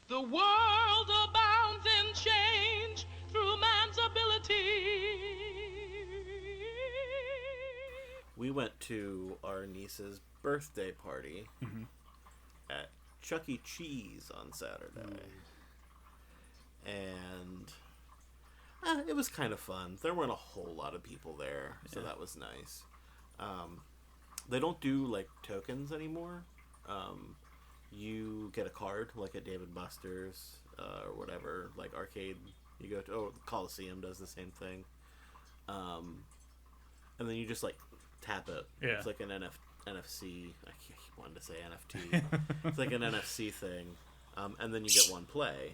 The world abounds in change through man's ability. We went to our niece's birthday party at Chuck E. Cheese on Saturday. And it was kind of fun. There weren't a whole lot of people there, so that was nice. They don't do, like, tokens anymore. You get a card, like at Dave & Buster's, or whatever, like arcade you go to. Oh, Coliseum does the same thing. And then you just, like, tap it. Yeah. It's like an NFC. I keep wanting to say NFT. It's like an NFC thing. And then you get one play.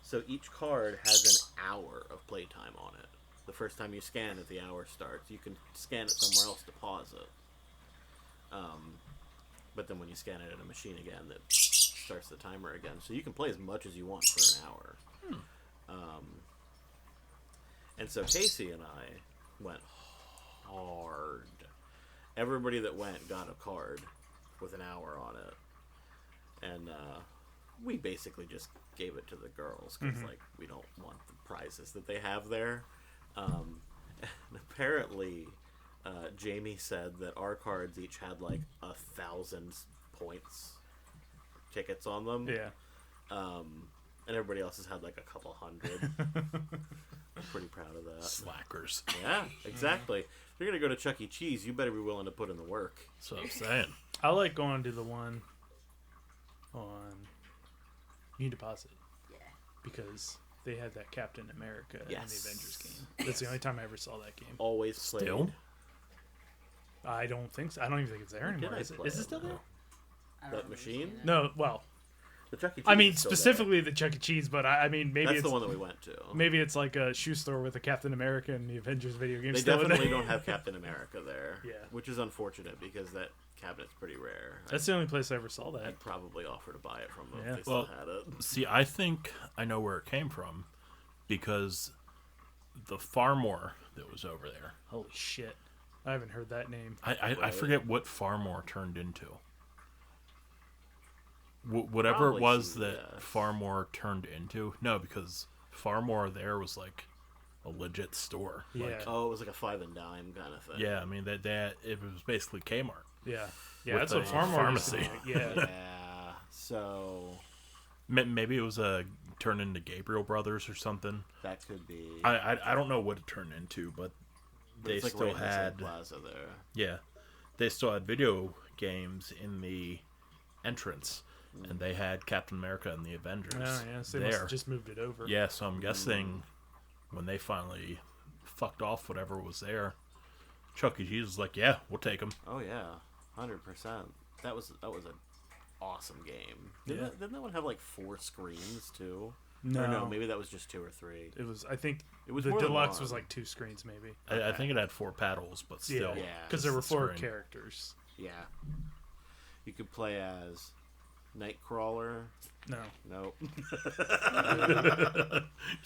So each card has an hour of playtime on it. The first time you scan it, the hour starts. You can scan it somewhere else to pause it. But then when you scan it in a machine again, it starts the timer again. So you can play as much as you want for an hour. And so Casey and I went hard. Everybody that went got a card with an hour on it. And we basically just gave it to the girls because like we don't want the prizes that they have there. And apparently Jamie said that our cards each had like 1,000 points tickets on them. Yeah. And everybody else has had like a couple hundred. I'm pretty proud of that. Slackers. Yeah, exactly. If you're gonna go to Chuck E. Cheese, you better be willing to put in the work. That's what I'm saying. I like going to the one on New Deposit. Yeah. Because they had that Captain America and the Avengers game. That's the only time I ever saw that game. Always played. Still? I don't think so. I don't even think it's there When did anymore. I Is play it it? still there? I don't That remember machine? seeing that. No, well, The Chuck E. Cheese I mean is still there. specifically the Chuck E. Cheese, but I mean maybe That's it's the one that we went to. maybe it's like a shoe store with a Captain America and the Avengers video game. They still in definitely there. don't have Captain America there. Yeah. Which is unfortunate because that cabinet's pretty rare. That's the only place I ever saw that. I'd probably offer to buy it from them Yeah. if they Well, still had it. See, I think I know where it came from because the Farmore that was over there. Holy shit! I haven't heard that name. I forget what Farmore turned into. Whatever Probably it was CVS. that Farmore turned into. No, because Farmore there was like a legit store. Yeah. Like, Oh, it was like a 5 and dime kind of thing. yeah, I mean that it was basically Kmart. Yeah, yeah, With that's what a Farmore used to pharmacy. be like. Yeah, Yeah. So Maybe it was a turned into Gabriel Brothers or something. that could be. I don't know what it turned into, but but they it's like still right in the same had plaza there. yeah, they still had video games in the entrance, and they had Captain America and the Avengers. oh, yeah. So they must have just moved it over. Yeah, so I'm guessing when they finally fucked off whatever was there, Chuck E. Cheese was like, "Yeah, we'll take them." Oh yeah, 100%. That was an awesome game. Didn't that one have like 4 screens too? No, Or no, maybe that was just 2 or 3. it was. I think It was the more than deluxe one. was like 2 screens, maybe. I think it had 4 paddles, but still, Yeah, Yeah. because there were just a 4 screen. characters. Yeah. You could play as Nightcrawler. No, Nope.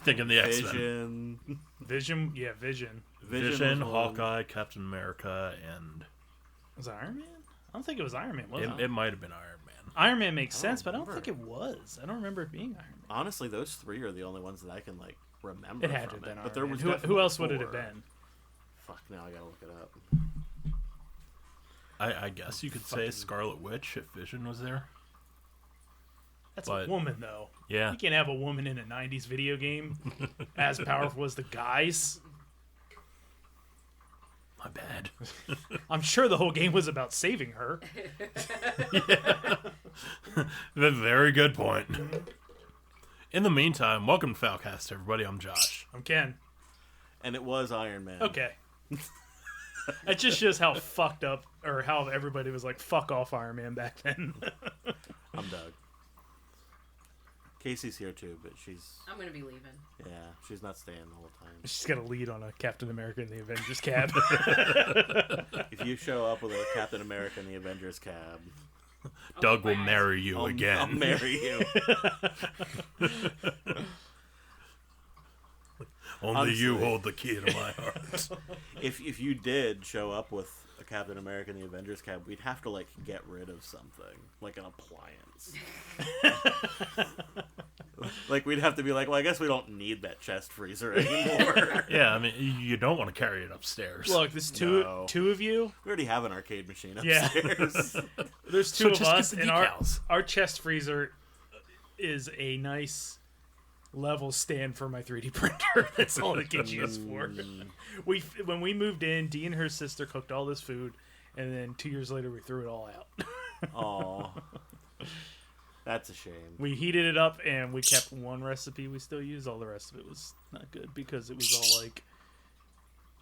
Thinking the X-Men. Vision. Vision. Yeah, Vision. Vision, was one. Hawkeye, Captain America, and Was it Iron Man? I don't think it was Iron Man. Was it? it might have been Iron Man. Iron Man makes I don't sense, but I don't remember. think it was. I don't remember it being Iron Man. Honestly, those 3 are the only ones that I can like remember. It had to from have been it. Iron But there Man. was Who definitely else would it have 4. been? Fuck, now I gotta look it up. I guess you could say Scarlet Witch if Vision was there. That's But- a woman, though. Yeah. You can't have a woman in a 90s video game as powerful as the guys. My bad. I'm sure the whole game was about saving her. Very good point. In the meantime, welcome to Foulcast, everybody. I'm Josh. I'm Ken. And it was Iron Man. Okay. It just shows how fucked up, or how everybody was like, fuck off Iron Man back then. I'm Doug. Casey's here too, but I'm gonna be leaving. she's not staying the whole time. She's got a lead on a Captain America and the Avengers cab. If you show up with a Captain America and the Avengers cab, Doug will marry you I'll again. marry you. Only Honestly. you hold the key to my heart. If you did show up with a Captain America and the Avengers cab, we'd have to like get rid of something, like an appliance. Like we'd have to be like, well, I guess we don't need that chest freezer anymore. Yeah, I mean, you don't want to carry it upstairs. Look, there's No. two of you. We already have an arcade machine Yeah. upstairs. There's two So of just get us, the and decals. our chest freezer is a nice level stand for my 3D printer. That's all it gets used for. When we moved in, Dee and her sister cooked all this food, and then 2 years later we threw it all out. Aw. That's a shame. We heated it up, and we kept one recipe we still use. All the rest of it was not good because it was all like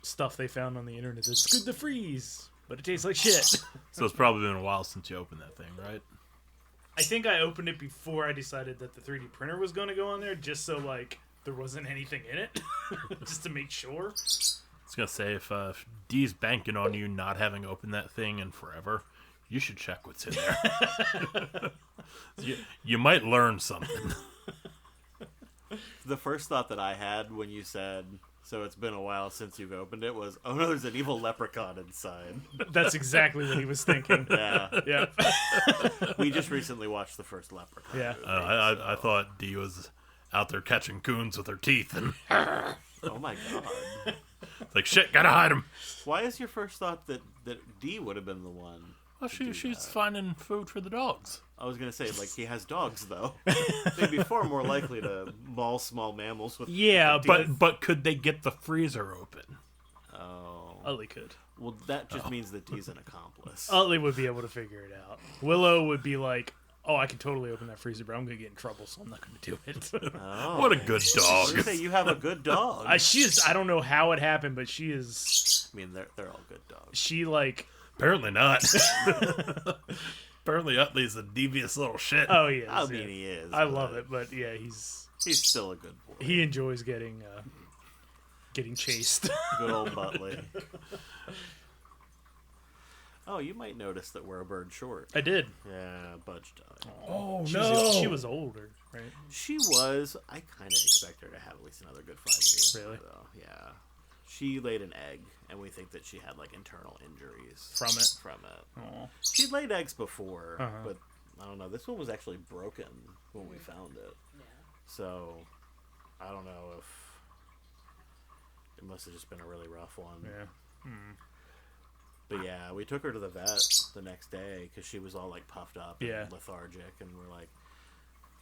stuff they found on the internet that's good to freeze, but it tastes like shit. So it's probably been a while since you opened that thing, right? I think I opened it before I decided that the 3D printer was going to go on there, just so like there wasn't anything in it, just to make sure. I was gonna say if Dee's banking on you not having opened that thing in forever, you should check what's in there. you might learn something. The first thought that I had when you said, so it's been a while since you've opened it, was, oh no, there's an evil leprechaun inside. That's exactly what he was thinking. Yeah. Yeah, We just recently watched the first leprechaun. Yeah. movie, I thought Dee was out there catching coons with her teeth, and Oh my god. it's like, shit, gotta hide him. Why is your first thought that Dee would have been the one? Well, do she's that? finding food for the dogs. I was going to say, like, he has dogs, though. They'd be far more likely to maul small mammals with... yeah, with teeth. But could they get the freezer open? Oh. Utley could. Well, that just means that Dee's an accomplice. Utley would be able to figure it out. Willow would be like, "Oh, I can totally open that freezer, but I'm gonna get in trouble, so I'm not gonna do it." Oh. What a good I was dog. gonna say, you have a good dog. I don't know how it happened, but she is. I mean, they're all good dogs. She like. Apparently not. Apparently Utley's a devious little shit. Oh, he is. I yeah. mean, he is. I but love it, but yeah, he's He's still a good boy. he enjoys getting chased. Good old Butley. Oh, you might notice that we're a bird short. I did. Yeah, Budge died. Oh, She was older, right? She was. I kind of expect her to have at least another good 5 years. Really? Though. Yeah. She laid an egg, and we think that she had like internal injuries From it? From it. Oh. She'd laid eggs before, Uh-huh. but I don't know. This one was actually broken when we found it. Yeah. So I don't know if it must have just been a really rough one. Yeah. But yeah, we took her to the vet the next day because she was all like puffed up and Yeah. lethargic, and we're like,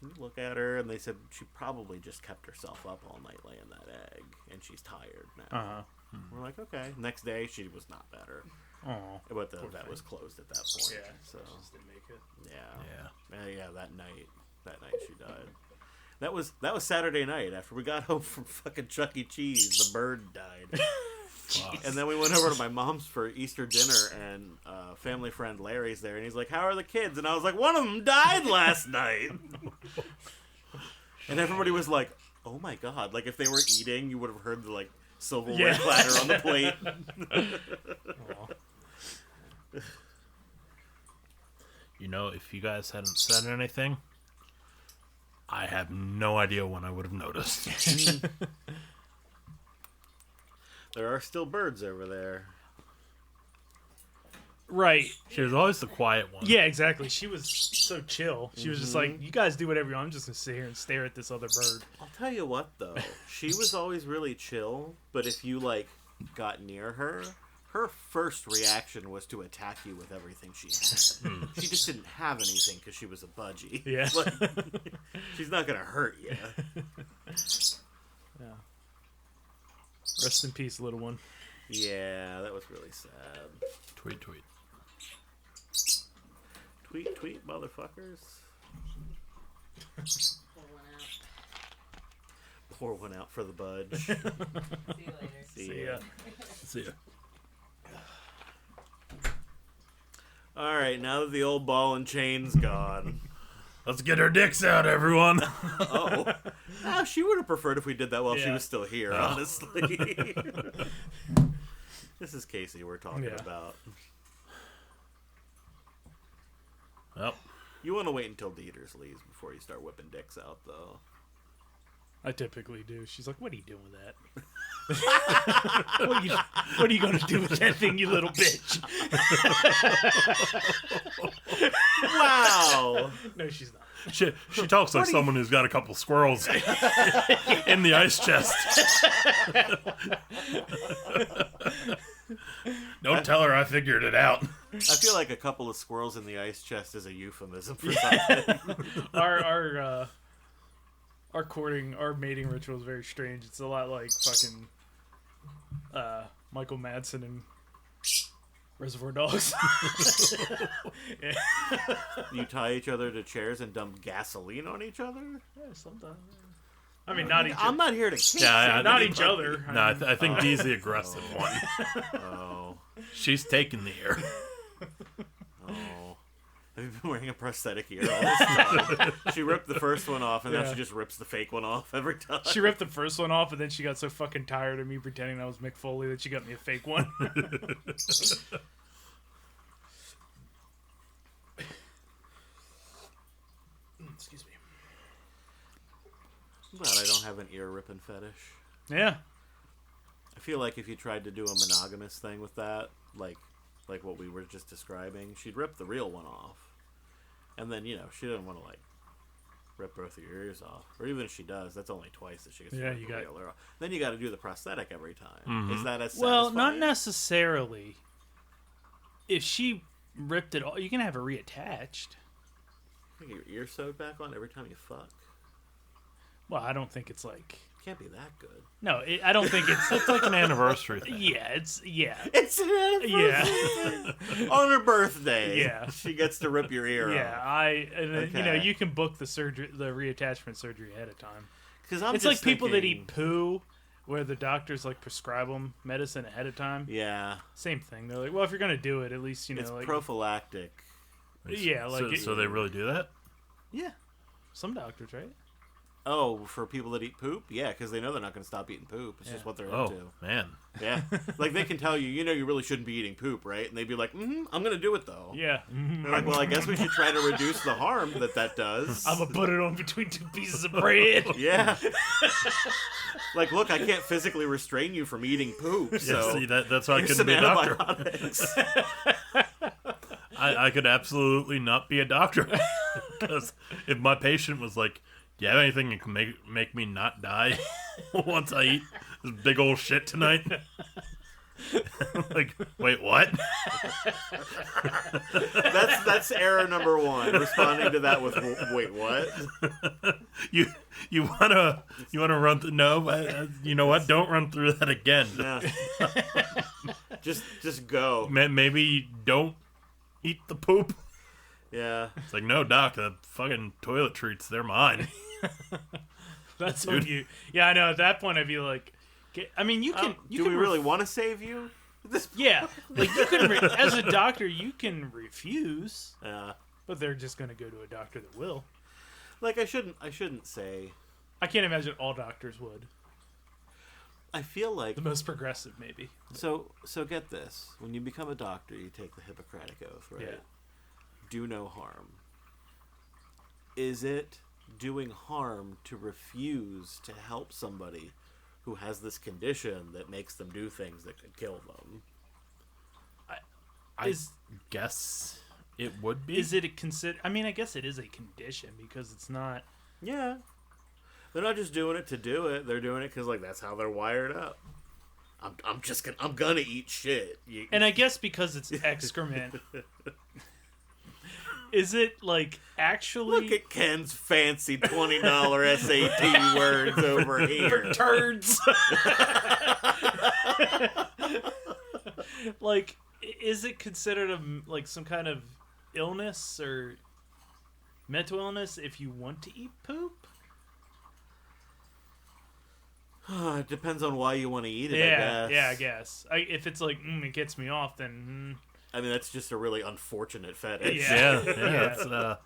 "Can you look at her?" And they said she probably just kept herself up all night laying that egg, and she's tired now. Uh-huh. We're like, okay. Next day, she was not better, Oh. but the vet was closed at that point. Yeah. So Just didn't make it. yeah, yeah. That night she died. That was Saturday night after we got home from fucking Chuck E. Cheese. The bird died. And then we went over to my mom's for Easter dinner, and family friend Larry's there, and he's like, "How are the kids?" And I was like, "One of them died last night." And everybody was like, "Oh my god!" Like if they were eating, you would have heard the like silverware Yeah. clatter on the plate. Aw. You know, if you guys hadn't said anything, I have no idea when I would have noticed. There are still birds over there. Right. She was always the quiet one. Yeah, exactly. She was so chill. She was just like, "You guys do whatever you want. I'm just gonna sit here and stare at this other bird." I'll tell you what, though, she was always really chill. But if you like got near her, her first reaction was to attack you with everything she had. She just didn't have anything because she was a budgie. Yeah. Like, she's not gonna hurt you. Yeah. Rest in peace, little one. Yeah, that was really sad. Tweet, tweet. Tweet, tweet, motherfuckers. Pull one out. Pour one out for the budge. See you later. See ya. See ya. All right, now that the old ball and chain's gone. Let's get our dicks out, everyone. Oh. She would have preferred if we did that while she Yeah. was still here, honestly. This is Casey we're talking Yeah. about. Well, You want to wait until Dieters leaves before you start whipping dicks out, though. I typically do. She's like, "What are you doing with that? what are you going to do with that thing, you little bitch?" Wow. No, she's not. She talks like someone who's got a couple squirrels in the ice chest. Don't tell her I figured it out. I feel like a couple of squirrels in the ice chest is a euphemism for something. Our courting, our mating ritual is very strange. It's a lot like fucking Michael Madsen and Reservoir Dogs. Yeah. You tie each other to chairs and dump gasoline on each other? Yeah, sometimes. I mean, not each I'm other. not here to kick Yeah, Not anybody. each other. No, I think Dee's the aggressive one. Oh. She's taking the ear. Oh. Have you been wearing a prosthetic ear all this time? She ripped the first one off, and now Yeah. she just rips the fake one off every time. She ripped the first one off, and then she got so fucking tired of me pretending I was Mick Foley that she got me a fake one. Excuse me. I'm glad I don't have an ear ripping fetish. Yeah. I feel like if you tried to do a monogamous thing with that, like what we were just describing, she'd rip the real one off. And then, you know, she doesn't want to, like, rip both of your ears off. Or even if she does, that's only twice that she gets to Yeah, rip you the got- real ear off. Then you got to do the prosthetic every time. Mhm. Is that as Well, not satisfying? necessarily. If she ripped it all, you can have it reattached. Get your ear sewed back on every time you fuck? Well, I don't think it's like... Can't be that good. No, I don't think it's... It's like an anniversary thing. Yeah, it's... Yeah. It's an Yeah. on her birthday. Yeah. She gets to rip your ear Yeah, off. you know, Okay. you can book the surgery, the reattachment surgery ahead of time. Because I'm It's just like people that thinking- eat poo, where the doctors like prescribe them medicine ahead of time. Yeah. Same thing. They're like, well, if you're gonna do it, at least you know, It's like, prophylactic. yeah, like So they really do that? yeah, some doctors, right? Oh, for people that eat poop? Yeah, because they know they're not going to stop eating poop. It's just what they're Oh, into. man. Yeah. Like, they can tell you, you know, you really shouldn't be eating poop, right? And they'd be like, I'm going to do it, though. Yeah, They're like, well, I guess we should try to reduce the harm that does. I'm gonna put it on between two pieces of bread. Yeah. Like, look, I can't physically restrain you from eating poop, Yeah, so see, that's why I here's couldn't some be a doctor. antibiotics. I could absolutely not be a doctor. Because if my patient was like, do you have anything that can make me not die once I eat this big old shit tonight? Like, wait, what? That's error number one. Responding to that with, wait, what? You wanna run through? No, you know what? Don't run through that again. Yeah. Just go. Maybe don't eat the poop. Yeah. It's like, no, doc, the fucking toilet treats, they're mine. That's when you. Yeah, I know. At that point, I'd be like, I mean, you can. You do can we really want to save you? This. Yeah, like you can. As a doctor, you can refuse, Yeah. but they're just gonna go to a doctor that will. Like, I shouldn't say. I can't imagine all doctors would. I feel like The most progressive, maybe. so get this. When you become a doctor, you take the Hippocratic Oath, right? Yeah. Do no harm. Is it doing harm to refuse to help somebody who has this condition that makes them do things that could kill them? I guess it would be. Is it a consider? I mean, I guess it is a condition because it's not. Yeah. They're not just doing it to do it. They're doing it because, like, that's how they're wired up. I'm gonna eat shit. And I guess because it's excrement. Is it like actually Look at Ken's fancy $20 SAT words over here. turds? Like, is it considered like some kind of illness or mental illness if you want to eat poop? It depends on why you want to eat it, Yeah, I guess. yeah, I guess. If it's like it gets me off, then I mean, that's just a really unfortunate fetish. Yeah. Yeah, that's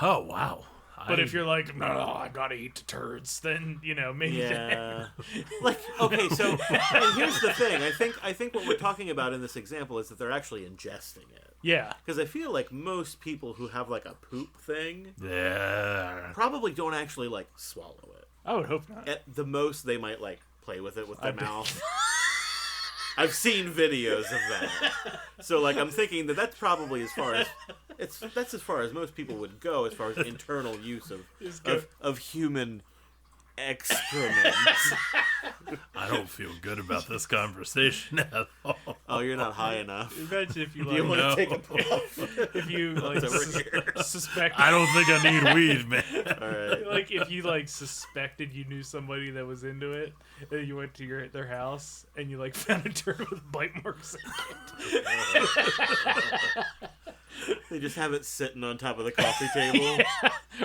Oh wow, But if you're like, no, I gotta eat the turds, then maybe. Yeah. Like, okay, so and here's the thing. I think what we're talking about in this example is that they're actually ingesting it. Yeah. Because I feel like most people who have like a poop thing Yeah. probably don't actually like swallow it. I would hope not. At the most, they might like play with it with their mouth. I've seen videos of that. So like I'm thinking that that's probably as far as that's as far as most people would go as far as internal use of human excrement. I don't feel good about this conversation at all. Oh, you're not high enough. Imagine if you Do you like, want to No. take a puff? if you like over here? suspect. I don't think I need weed, man. All right. Like if you like suspected you knew somebody that was into it, and you went to their house and you like found a turd with bite marks in it. They just have it sitting on top of the coffee table.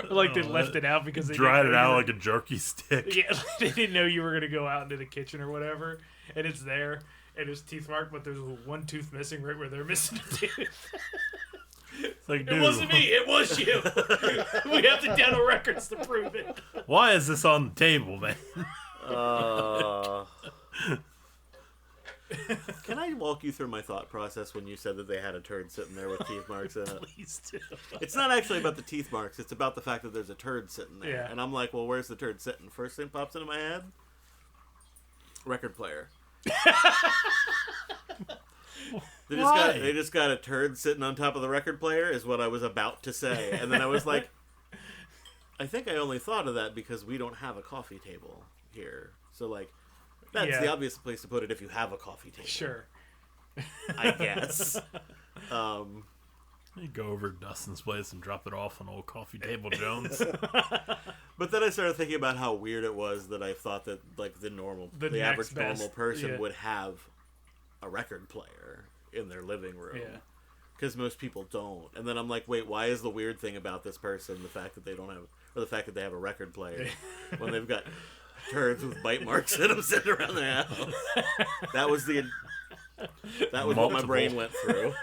Or like they left it out because they Dried didn't it know out you like a jerky stick. were- yeah, they didn't know you were gonna go out into the kitchen or whatever, and it's there and it's teeth marked, but there's one tooth missing right where they're missing a tooth. It's like, It dude, wasn't me, it was you. We have the dental records to prove it. why is this on the table, man? Can I walk you through my thought process when you said that they had a turd sitting there with teeth marks in it? Please do. It's not actually about the teeth marks. It's about the fact that there's a turd sitting there. Yeah. And I'm like, well, where's the turd sitting? First thing pops into my head, record player. Why? They just got a turd sitting on top of the record player is what I was about to say. And then I was like, I think I only thought of that because we don't have a coffee table here. So, like, that's Yeah. the obvious place to put it if you have a coffee table. Sure. I guess. You go over to Dustin's place and drop it off on old Coffee Table Jones. But then I started thinking about how weird it was that I thought that, like, the next average best, normal person yeah. would have a record player in their living room. Yeah. Because most people don't. And then I'm like, wait, why is the weird thing about this person the fact that they don't have, or the fact that they have a record player when they've got turds with bite marks in them sitting around their house? That was what my Multiple. brain went through.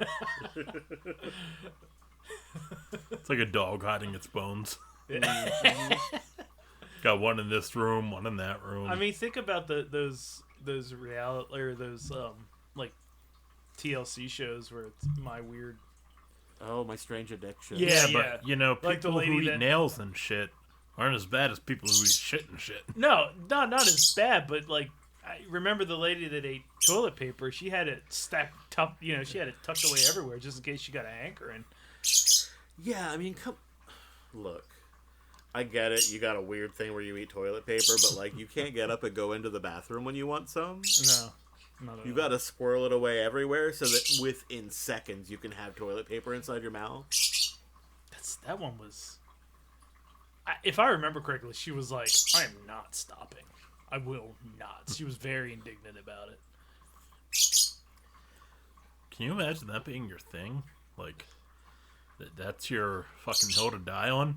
It's like a dog hiding its bones. Got one in this room, one in that room. I mean, think about those reality or those like TLC shows where it's my weird. Oh, my strange addiction. Yeah. but you know, people Like the lady who eat that- nails and shit aren't as bad as people who eat shit and shit. No, not as bad, but like I remember the lady that ate toilet paper. She had it stacked up. She had it tucked away everywhere just in case she got a hankering. Yeah, I mean, look, I get it. You got a weird thing where you eat toilet paper, but like, you can't get up and go into the bathroom when you want some. No, not at You all. got to squirrel it away everywhere so that within seconds you can have toilet paper inside your mouth. That one was. If I remember correctly, she was like, "I am not stopping. I will not." She was very indignant about it. Can you imagine that being your thing? Like, that's your fucking hill to die on?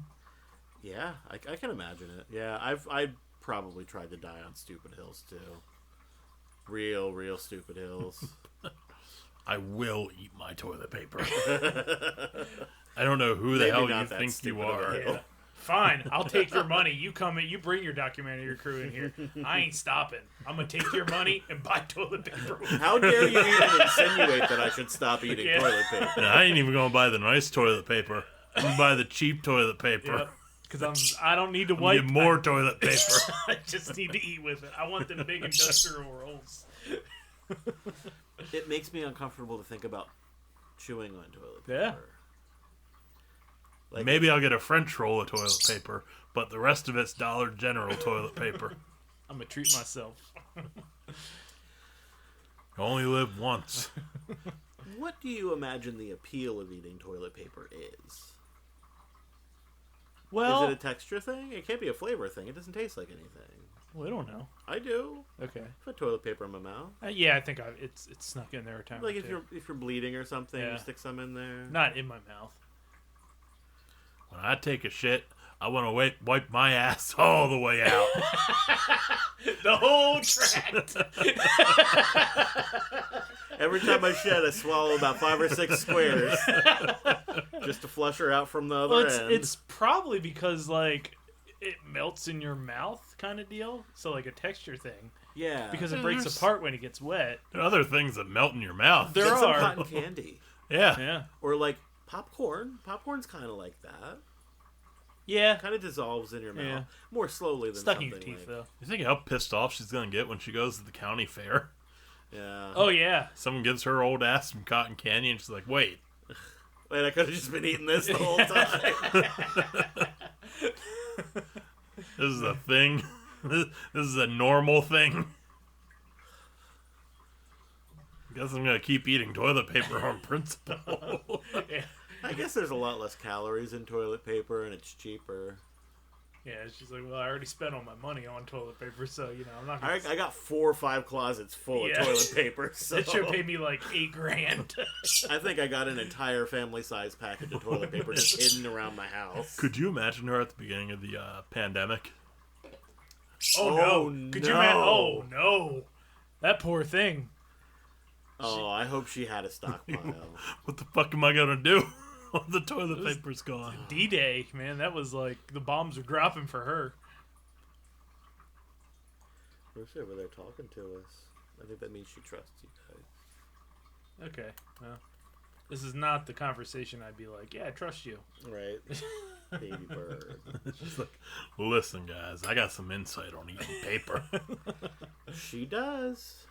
Yeah, I can imagine it. Yeah, I've probably tried to die on stupid hills too. Real stupid hills. I will eat my toilet paper. I don't know who the Maybe hell not you that think stupid you of a are. hill. Yeah. Fine, I'll take your money. You come in, you bring your documentary crew in here. I ain't stopping. I'm gonna take your money and buy toilet paper. How dare you even insinuate that I should stop eating Yeah. toilet paper? And I ain't even gonna buy the nice toilet paper. I'm gonna buy the cheap toilet paper. Because I don't need to I wipe. need more toilet paper. I just need to eat with it. I want them big industrial rolls. It makes me uncomfortable to think about chewing on toilet paper. Yeah. Like, Maybe I'll get a French roll of toilet paper, but the rest of it's Dollar General toilet paper. I'm gonna treat myself. You only live once. what do you imagine the appeal of eating toilet paper is? Well, Is it a texture thing? It can't be a flavor thing. It doesn't taste like anything. we don't know. I do. Okay. I put toilet paper in my mouth. Yeah, I think it's snuck in there a time. Like or if two. you're bleeding or something, Yeah. you stick some in there. Not in my mouth. When I take a shit, I want to wipe my ass all the way out. The whole tract. Every time I shed, I swallow about 5 or 6 squares just to flush her out from the other Well, end. it's probably because like it melts in your mouth, kind of deal. So like a texture thing, yeah, because it Yeah, breaks there's- apart when it gets wet. There are other things that melt in your mouth. There get some are. cotton candy Yeah. Yeah, or like popcorn. Popcorn's kind of like that. yeah. Kind of dissolves in your mouth Yeah. more slowly than Stuck in something your teeth like, though. You think how pissed off she's gonna get when she goes to the county fair? Yeah. Oh yeah. Someone gives her old ass some cotton candy, and she's like, "Wait, Wait, I could have just been eating this the whole time. this is a thing. This is a normal thing." Guess I'm gonna keep eating toilet paper on principle. Yeah. I guess there's a lot less calories in toilet paper, and it's cheaper. Yeah, she's like, well, I already spent all my money on toilet paper, so I'm not. I Gonna... got 4 or 5 closets full Yeah. of toilet paper. So It should pay me like $8,000. I think I got an entire family-size package of toilet paper just hidden around my house. Could you imagine her at the beginning of the pandemic? Oh no! Could you imagine? Oh no! That poor thing. Oh, I hope she had a stockpile. What the fuck am I gonna do? All the toilet paper's gone. D-Day, man. That was like the bombs were dropping for her. Who's over there talking to us? I think that means she trusts you guys. Okay, well, this is not the conversation I'd be like, yeah, I trust you. Right? Baby bird. She's like, "Listen, guys, I got some insight on eating paper." She does.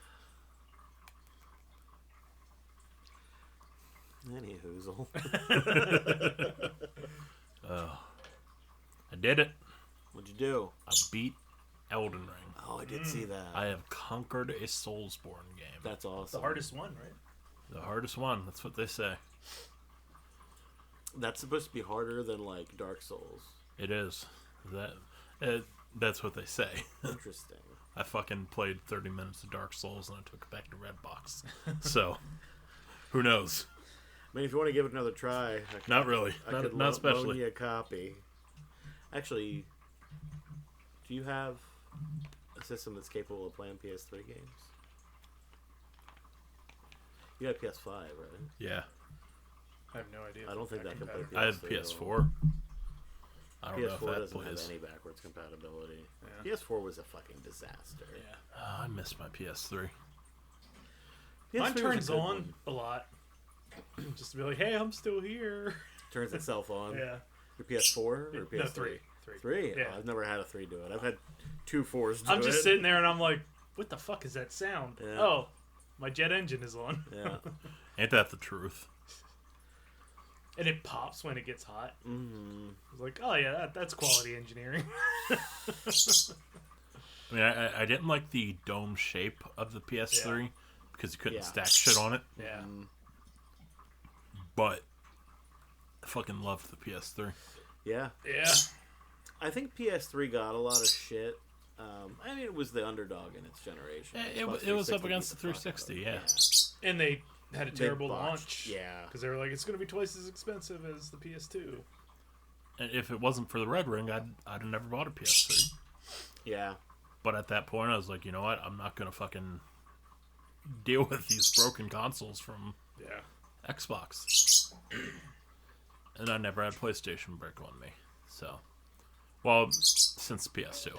Any hoozle. I did it. What'd you do? I beat Elden Ring. Oh, I did see that. I have conquered a Soulsborne game. That's awesome. The hardest one, right? The hardest one. That's what they say. That's supposed to be harder than like Dark Souls. It is. That's what they say. Interesting. I fucking played 30 minutes of Dark Souls and I took it back to Redbox. So, who knows? I mean, if you want to give it another try, Not really. I Not could loan especially. you a copy. Actually, do you have a system that's capable of playing PS3 games? You got PS5, right? Yeah. I have no idea. I don't think that can play PS3. I have at all. PS4. I don't know PS4 if that doesn't plays. have any backwards compatibility. Yeah. PS4 was a fucking disaster. Yeah. Oh, I miss my PS3. PS3 Mine was a turns good on one. a lot. Just to be like, hey, I'm still here. Turns itself on. Yeah. Your PS4 or PS3? No, three. Three? Yeah. Oh, I've never had a 3 do it. I've had 2 4s do it. I'm just sitting there and I'm like, what the fuck is that sound? Yeah. Oh, my jet engine is on. Yeah. Ain't that the truth? And it pops when it gets hot. Mm-hmm. I was like, oh yeah, that's quality engineering. I mean, I didn't like the dome shape of the PS3 because you couldn't Yeah. stack shit on it, Yeah. but I fucking loved the PS3. Yeah. Yeah. I think PS3 got a lot of shit. I mean, it was the underdog in its generation. It Plus was up 360 against the beat fuck out of 360, it. yeah. And they had a They terrible botched, launch. yeah. Because they were like, it's going to be twice as expensive as the PS2. And if it wasn't for the Red Ring, I'd have never bought a PS3. Yeah. But at that point, I was like, you know what? I'm not gonna fucking deal with these broken consoles from Yeah. Xbox. And I never had PlayStation break on me. So, well, since the PS2. You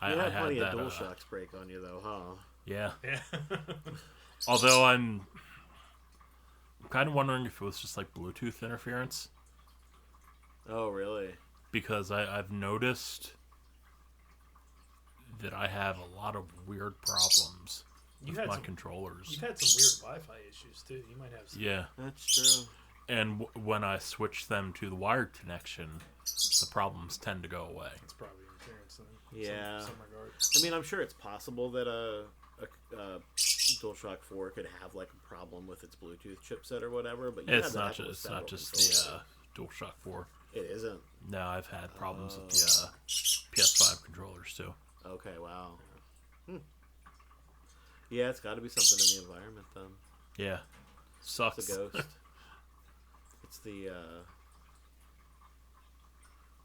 I had had plenty that. of DualShocks break on you, though, huh? Yeah. Yeah. Although I'm kind of wondering if it was just like Bluetooth interference. Oh, really? Because I've noticed that I have a lot of weird problems with had my some- controllers. You've had some weird Wi-Fi issues too. You might have some. Yeah. That's true. And when I switch them to the wired connection, the problems tend to go away. It's probably interference in Yeah. some regard. I mean, I'm sure it's possible that a DualShock 4 could have like a problem with its Bluetooth chipset or whatever, but you It's have that not with just, several the controllers. DualShock 4. It isn't. No, I've had problems with the PS5 controllers too. Okay, wow. Yeah, it's got to be something in the environment then. Yeah. Sucks. It's a ghost. It's the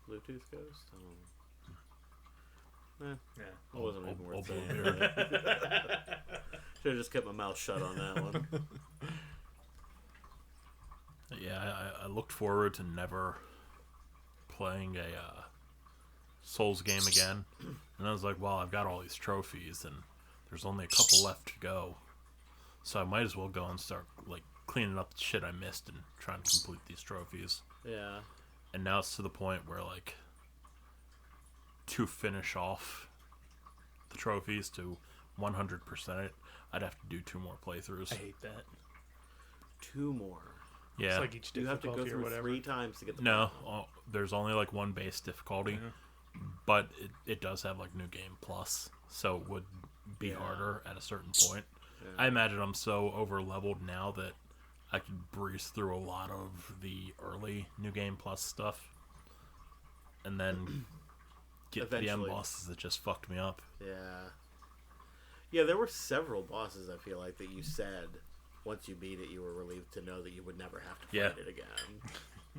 Bluetooth Ghost? Eh, Yeah. it wasn't even worth Old saying. Bluebeard. Should have just kept my mouth shut on that one. Yeah, I looked forward to never playing a Souls game again. And I was like, well, I've got all these trophies, and there's only a couple left to go. So I might as well go and start like cleaning up the shit I missed and trying to complete these trophies. Yeah. And now it's to the point where, like, to finish off the trophies to 100% it, I'd have to do 2 more playthroughs. I hate that. 2 more. Yeah. It's like each You have to difficulty go or through whatever. 3 times to get the No, platinum. there's only like one base difficulty, but it does have like New Game Plus, so it would be Yeah. harder at a certain point. Yeah. I imagine I'm so over leveled now that I could breeze through a lot of the early New Game Plus stuff, and then get to the end Eventually. bosses that just fucked me up. Yeah. Yeah, there were several bosses, I feel like, that you said once you beat it, you were relieved to know that you would never have to fight Yeah. it again.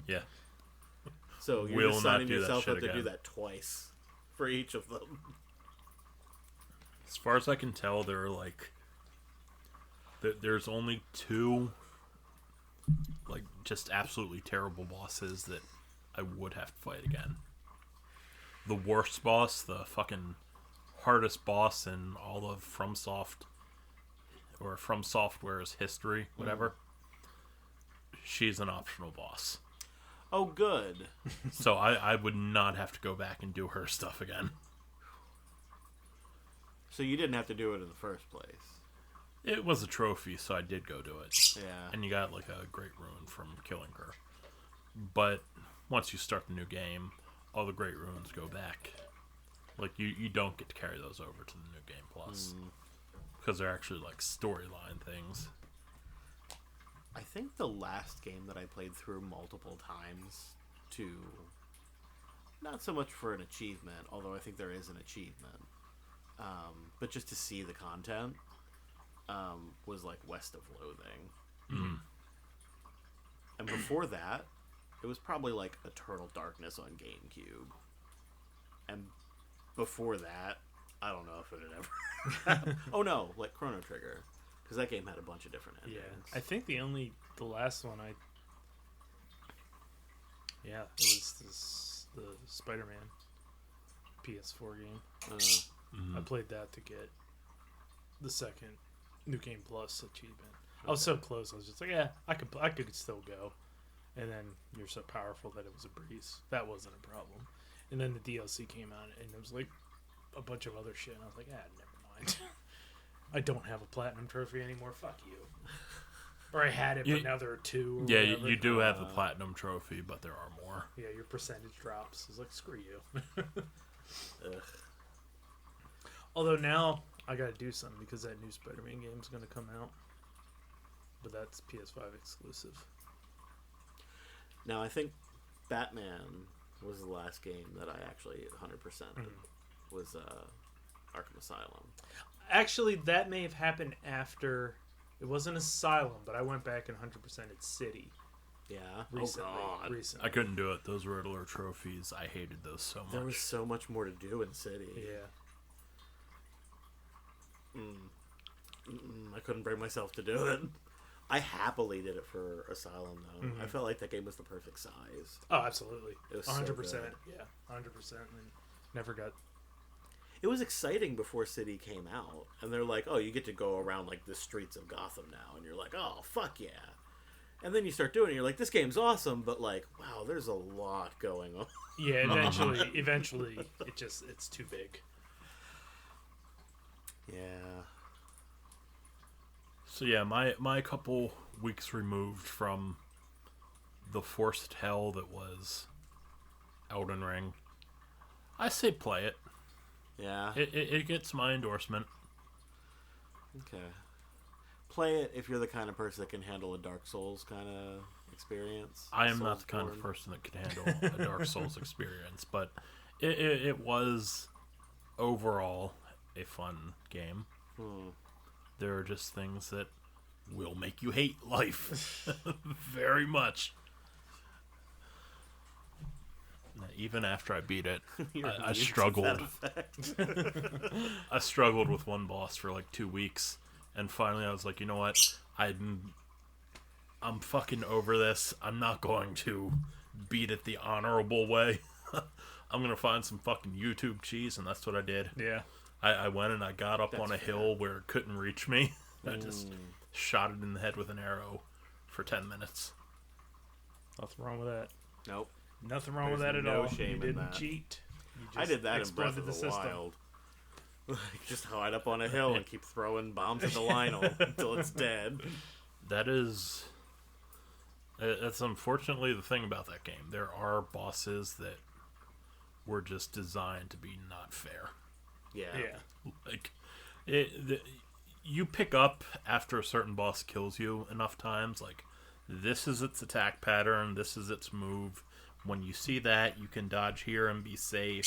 Yeah, So you're Will just not signing do that yourself shit up to do again. that twice for each of them. as far as I can tell, there are like there's only 2 like just absolutely terrible bosses that I would have to fight again. The worst boss, the fucking hardest boss in all of FromSoft or From Software's history, whatever. She's an optional boss. Oh, good. So I would not have to go back and do her stuff again. So you didn't have to do it in the first place. It was a trophy, so I did go do it. Yeah. And you got like a great rune from killing her. But once you start the new game, all the great runes go back. Like you don't get to carry those over to the new game plus because they're actually like storyline things. I think the last game that I played through multiple times to, not so much for an achievement, although I think there is an achievement, but just to see the content, was like West of Loathing. And before that, it was probably like Eternal Darkness on GameCube. And before that, I don't know if it had ever... Oh no, like Chrono Trigger. Because that game had a bunch of different endings. Yeah, I think the last one it was the Spider-Man PS4 game. I played that to get the second New Game Plus achievement. I was so close. I was just like, yeah, I could still go. And then you're so powerful that it was a breeze. That wasn't a problem. And then the DLC came out, and it was like a bunch of other shit. And I was like, never mind. I don't have a platinum trophy anymore. Fuck you. Or I had it, but now there are 2. Or Yeah, whatever. you do have the platinum trophy, but there are more. Yeah, your percentage drops. It's like, screw you. Ugh. Although now I gotta do something because that new Spider-Man game is gonna come out. But that's PS5 exclusive. Now, I think Batman was the last game that I actually 100% was Arkham Asylum. Actually, that may have happened after. It wasn't Asylum, but I went back and 100%ed City Yeah. recently. Oh, God. Recently. I couldn't do it. Those Riddler trophies, I hated those so much. There was so much more to do in City. Yeah. I couldn't bring myself to do it. I happily did it for Asylum, though. I felt like that game was the perfect size. Oh, absolutely. It was so 100%. good. Yeah, 100%. And never got. It was exciting before City came out, and they're like, "Oh, you get to go around like the streets of Gotham now," and you're like, "Oh, fuck yeah!" And then you start doing it, and you're like, "This game's awesome," but like, wow, there's a lot going on. Yeah, eventually, it's too big. Yeah. So yeah, my couple weeks removed from the forced hell that was Elden Ring, I say play it. Yeah. It gets my endorsement. Okay. Play it if you're the kind of person that can handle a Dark Souls kind of experience. I am not the kind of Soulsborne. person that could handle a Dark Souls experience, but it was overall a fun game. There are just things that will make you hate life very much. even after I beat it, You're I immune to struggled. that effect. I struggled with one boss for like 2 weeks, and finally I was like, you know what? I'm fucking over this. I'm not going to beat it the honorable way. I'm gonna find some fucking YouTube cheese, and that's what I did. Yeah. I went and I got up That's on a fair. hill where it couldn't reach me. I just shot it in the head with an arrow for 10 minutes. Nothing wrong with that. Nope. Nothing wrong with There's that at no all. shame You in didn't that. cheat. You I just did that in Breath exploited of the the system. Wild. Like, just hide up on a hill and keep throwing bombs at the Lionel until it's dead. That's unfortunately the thing about that game. There are bosses that were just designed to be not fair. Yeah. Yeah. Like, you pick up after a certain boss kills you enough times, like, this is its attack pattern, this is its move. When you see that, you can dodge here and be safe,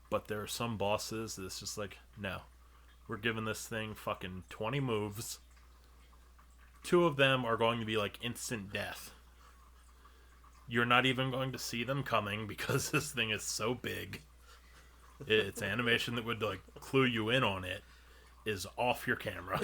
but there are some bosses that's just like, no. We're giving this thing fucking 20 moves. 2 of them are going to be like instant death. You're not even going to see them coming because this thing is so big. Its animation that would like clue you in on it is off your camera.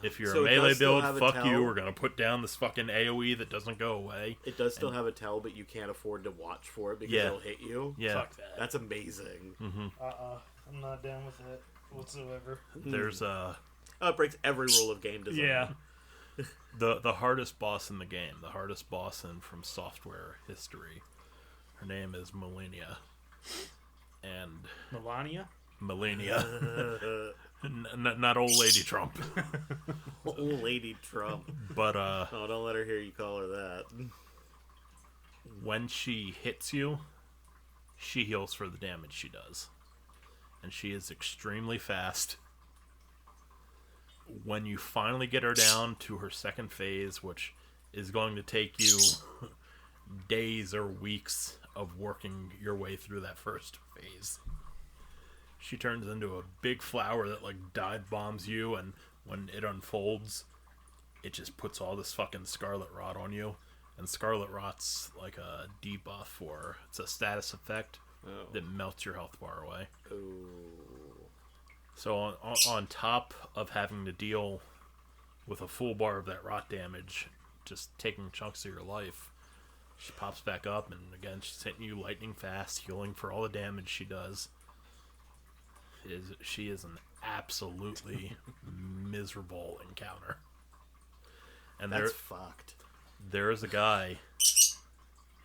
If you're So a it does melee still build, have a fuck tell? you. We're gonna put down this fucking AoE that doesn't go away. It does still have a tell, but you can't afford to watch for it because Yeah. it'll hit you. Yeah, Fuck that. That's amazing. I'm not down with that whatsoever. there's Oh, it breaks every rule of game design. Yeah. the hardest boss in the game, the hardest boss in From Software history. Her name is Melania, and Melania? Melania, not old lady Trump, Old Lady Trump. but Oh, don't let her hear you call her that. when she hits you, she heals for the damage she does, and she is extremely fast. When you finally get her down to her second phase, which is going to take you days or weeks of working your way through that first phase, she turns into a big flower that like dive bombs you, and when it unfolds, it just puts all this fucking scarlet rot on you. And scarlet rot's like a debuff, for it's a status effect Oh. that melts your health bar away. Ooh. So on top of having to deal with a full bar of that rot damage, just taking chunks of your life, she pops back up, and again she's hitting you lightning fast, healing for all the damage she does. She is an absolutely miserable encounter. And That's fucked. there is a guy.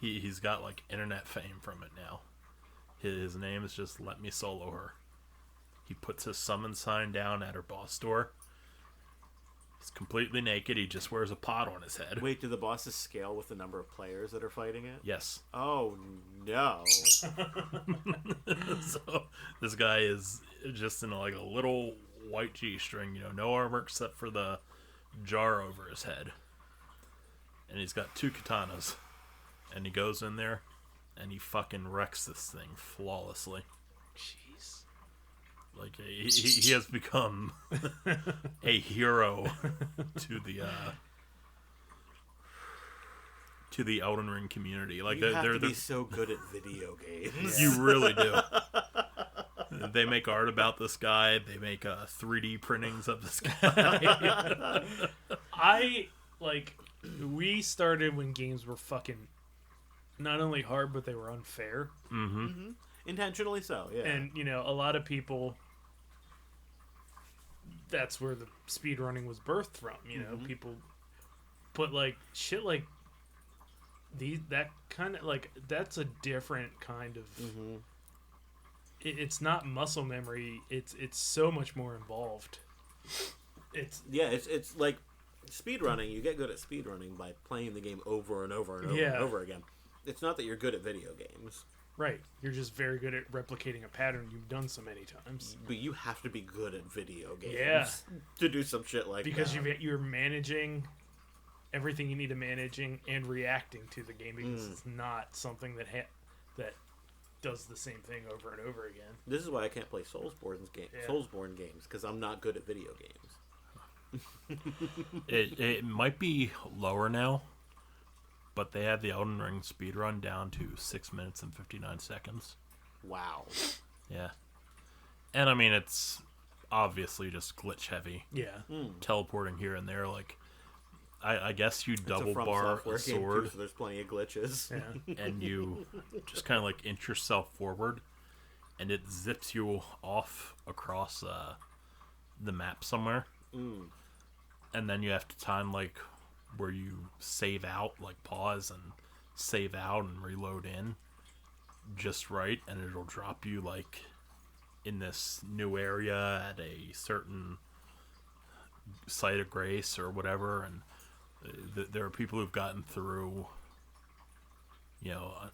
He's got like internet fame from it now. His name is just Let Me Solo Her. He puts his summon sign down at her boss door. He's completely naked. He just wears a pot on his head. Wait, do the bosses scale with the number of players that are fighting it? Yes. Oh, no. So this guy is just in like a little white G-string, no armor except for the jar over his head. And he's got 2 katanas. And he goes in there and he fucking wrecks this thing flawlessly. Jeez. Like he has become a hero to the Elden Ring community. Like You have they're to be so good at video games. you really do. They make art about this guy. They make 3D printings of this guy. We started when games were fucking not only hard, but they were unfair. Intentionally so, yeah. And, a lot of people, that's where the speedrunning was birthed from. People put, shit like that kind of, that's a different kind of... It's not muscle memory. It's so much more involved. It's like speedrunning. You get good at speedrunning by playing the game over and over and over Yeah. and over again. It's not that you're good at video games. right. You're just very good at replicating a pattern you've done so many times. But you have to be good at video games Yeah. to do some shit like Because that. you're managing everything you need to managing and reacting to the game because it's not something that does the same thing over and over again. This is why I can't play Soulsborne Yeah. games, because I'm not good at video games. It might be lower now, but they had the Elden Ring speedrun down to 6 minutes and 59 seconds. Wow. Yeah. And I mean, it's obviously just glitch heavy. Yeah. Teleporting here and there. Like, I guess you It's double a From bar Software a game, sword too, so there's plenty of glitches. Yeah. and you just kind of like inch yourself forward, and it zips you off across the map somewhere. And then you have to time like where you save out, like pause and save out and reload in just right, and it'll drop you like in this new area at a certain site of grace or whatever. And there are people who've gotten through,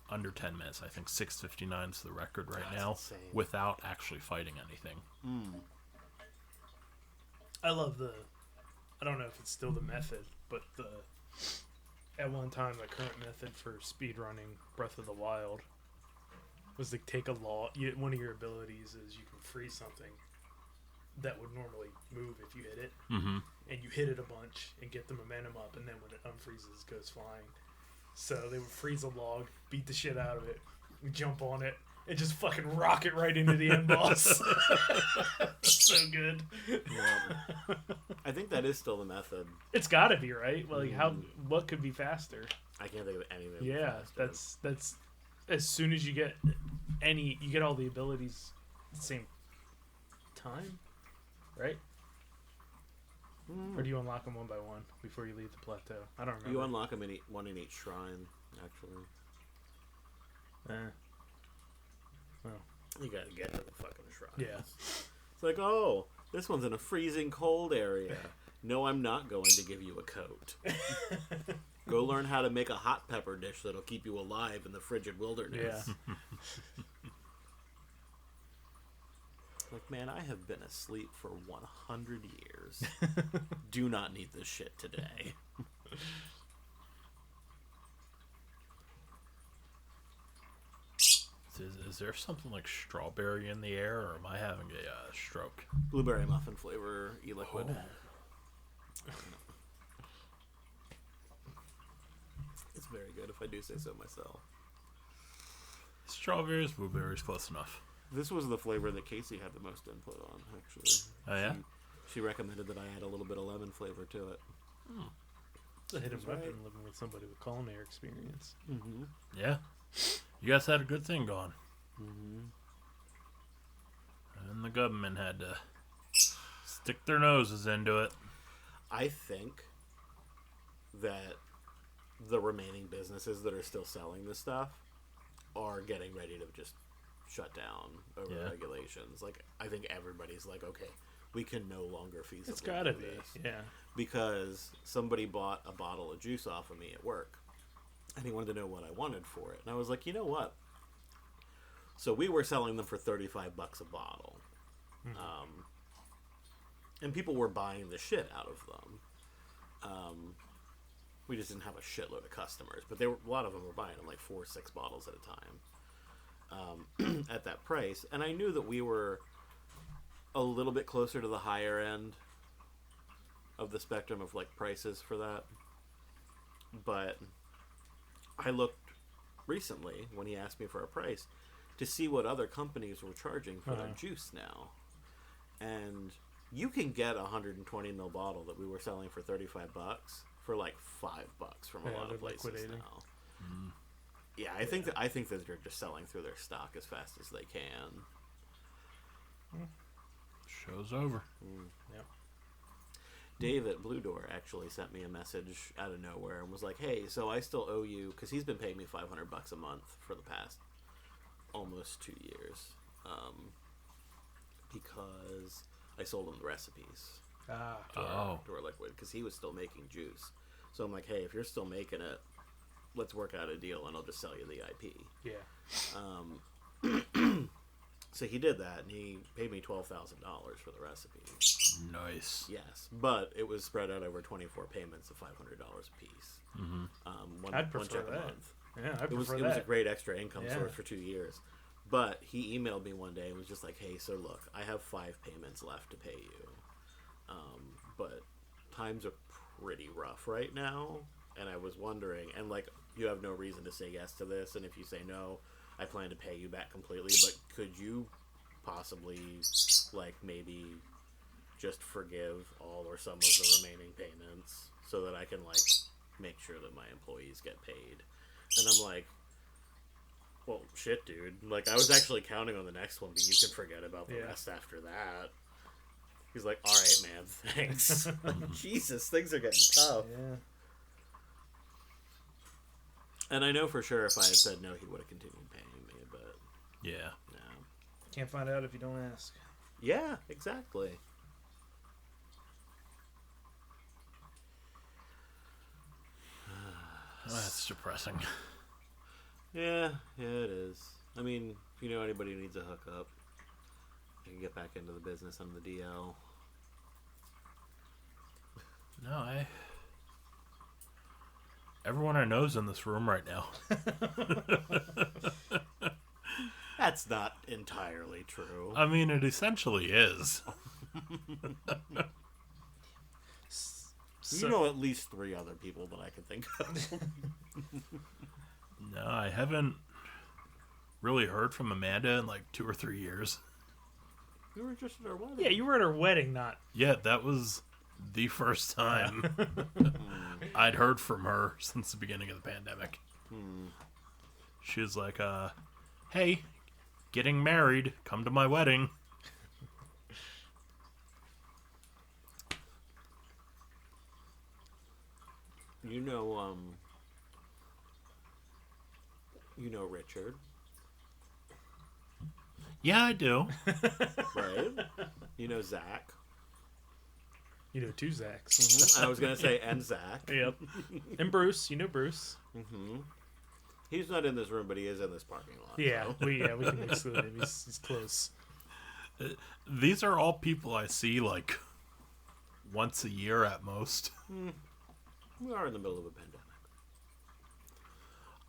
under 10 minutes. I think 6:59 is the record right now, insane. without actually fighting anything. I love I don't know if it's still the method, but at one time the current method for speedrunning Breath of the Wild was to take a log. One of your abilities is you can freeze something that would normally move if you hit it, and you hit it a bunch and get the momentum up, and then when it unfreezes, it goes flying. So they would freeze a log, beat the shit out of it, jump on it, and just fucking rock it right into the end boss. So good. Yeah. I think that is still the method. It's got to be, right? Well, like what could be faster? I can't think of anything. Yeah, faster. that's as soon as you get you get all the abilities at the same time, right? Or do you unlock them one by one before you leave the plateau? I don't remember. You unlock them one in each shrine, actually. You gotta get to the fucking shrine. Yeah. It's like, oh, this one's in a freezing cold area. No, I'm not going to give you a coat. Go learn how to make a hot pepper dish that'll keep you alive in the frigid wilderness. Yeah. Like, man, I have been asleep for 100 years. Do not need this shit today. Is there something like strawberry in the air, or am I having a stroke? Blueberry muffin flavor e-liquid. It's very good, if I do say so myself. Strawberries, blueberries, close enough. This was the flavor that Casey had the most input on, actually. Oh, yeah? She recommended that I add a little bit of lemon flavor to it. It's a hidden That's weapon right. living with somebody with culinary experience. Mm-hmm. Yeah. You guys had a good thing going. And the government had to stick their noses into it. I think that the remaining businesses that are still selling this stuff are getting ready to just shut down over Yeah. regulations. Like, I think everybody's like, okay, we can no longer feasibly It's gotta do be, this. yeah. Because somebody bought a bottle of juice off of me at work, and he wanted to know what I wanted for it. And I was like, you know what? So we were selling them for $35 a bottle. And people were buying the shit out of them. We just didn't have a shitload of customers, but a lot of them were buying them like 4 or 6 bottles at a time at that price. And I knew that we were a little bit closer to the higher end of the spectrum of like prices for that. But I looked recently when he asked me for a price to see what other companies were charging for their juice now. And you can get a 120 ml bottle that we were selling for $35 for like $5 from a lot of places liquidating. now. Yeah, I think that they're just selling through their stock as fast as they can. Show's over. Yep. Dave at Blue Door actually sent me a message out of nowhere and was like, "Hey, so I still owe you," because he's been paying me $500 a month for the past almost 2 years, because I sold him the recipes Ah. to our liquid, because he was still making juice. So I'm like, "Hey, if you're still making it, let's work out a deal, and I'll just sell you the IP." Yeah. So he did that, and he paid me $12,000 for the recipes. Nice. Yes, but it was spread out over 24 payments of $500 a piece. I'd one prefer check a that. month. Yeah, I It was prefer it was a that. great extra income Yeah. source for 2 years. But he emailed me one day and was just like, "Hey, so look, I have 5 payments left to pay you, but times are pretty rough right now." And I was wondering, and like you have no reason to say yes to this, and if you say no, I plan to pay you back completely, but could you possibly, like, maybe just forgive all or some of the remaining payments so that I can, like, make sure that my employees get paid? And I'm like, well, shit, dude. Like, I was actually counting on the next one, but you can forget about the rest after that. He's like, alright, man, thanks. Jesus, things are getting tough. Yeah. And I know for sure if I had said no, he would have continued paying me, but Yeah. no. Can't find out if you don't ask. Yeah, exactly. That's depressing. Yeah, it is. I mean, if you know anybody who needs a hookup, I can get back into the business on the DL. No, everyone I know is in this room right now. That's not entirely true. I mean, it essentially is. You know at least 3 other people that I can think of. No, I haven't really heard from Amanda in like 2 or 3 years. You were just at our wedding. Yeah, you were at her wedding, not. Yeah, that was the first time I'd heard from her since the beginning of the pandemic. She was like, hey, getting married, come to my wedding. You know Richard, Yeah, I do. right? You know Zach. You know, 2 Zachs. I was gonna say and Zach. Yep. And Bruce. You know Bruce. He's not in this room, but he is in this parking lot. Yeah, so. we can exclude him. He's close. These are all people I see like once a year at most. We are in the middle of a pandemic.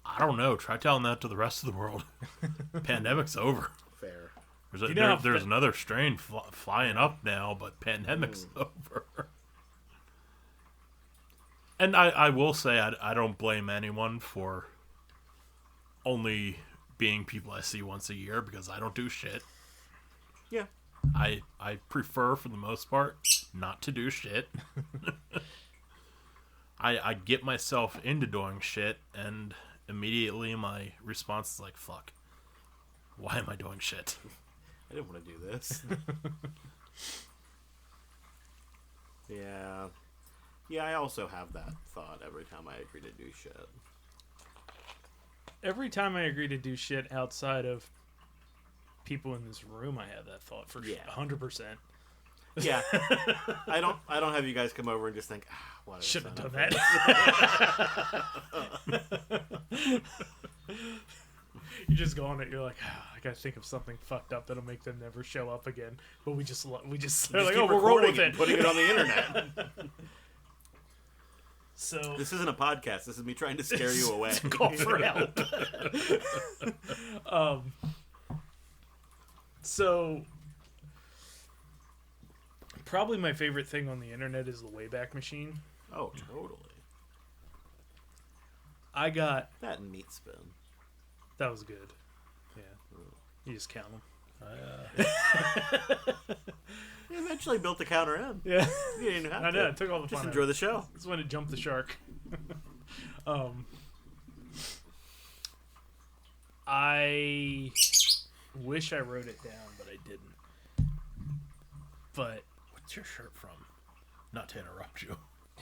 I don't know. Try telling that to the rest of the world. Pandemic's over. Fair. There's, You know how there's another strain flying up now, but pandemic's over. And I will say I don't blame anyone for only being people I see once a year because I don't do shit. Yeah. I prefer, for the most part, not to do shit. I get myself into doing shit, and immediately my response is like, fuck. Why am I doing shit? I didn't want to do this. Yeah. Yeah, I also have that thought every time I agree to do shit. Every time I agree to do shit outside of people in this room, I have that thought for 100%. Yeah. I don't have you guys come over and just think, why did I Shouldn't sign have up done that. You just go on it. You're like, I gotta think of something fucked up that'll make them never show up again. But we just they're Just like, keep oh, we'll roll recording with it it. and putting it on the internet. So This isn't a podcast. This is me trying to scare you away. call for help. So probably my favorite thing on the internet is the Wayback Machine. Oh, totally. I got That and meat spin. that was good. Yeah, you just count them. You eventually built the counter in. Yeah, You didn't even have I to. know. It took all the Just fun. enjoy the show. That's when it jumped the shark. I wish I wrote it down, but I didn't. But What's your shirt from? Not to interrupt you.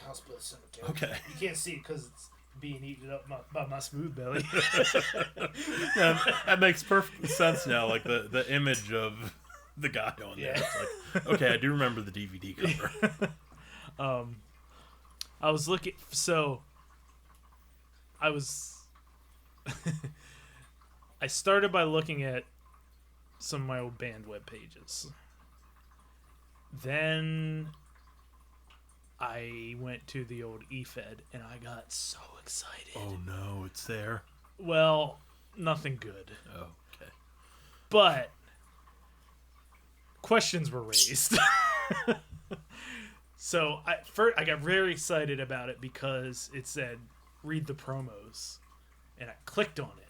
Hospital Cemetery. Okay. You can't see it because it's being eaten up by my smooth belly. Yeah, that makes perfect sense now. Like the image of the guy on there. Yeah. It's like, okay, I do remember the DVD cover. I was looking. So I was. I started by looking at some of my old band web pages. Then I went to the old eFed and I got so excited. Oh no, it's there. Well, nothing good. Oh, okay. But questions were raised. So I got very excited about it because it said read the promos. and I clicked on it,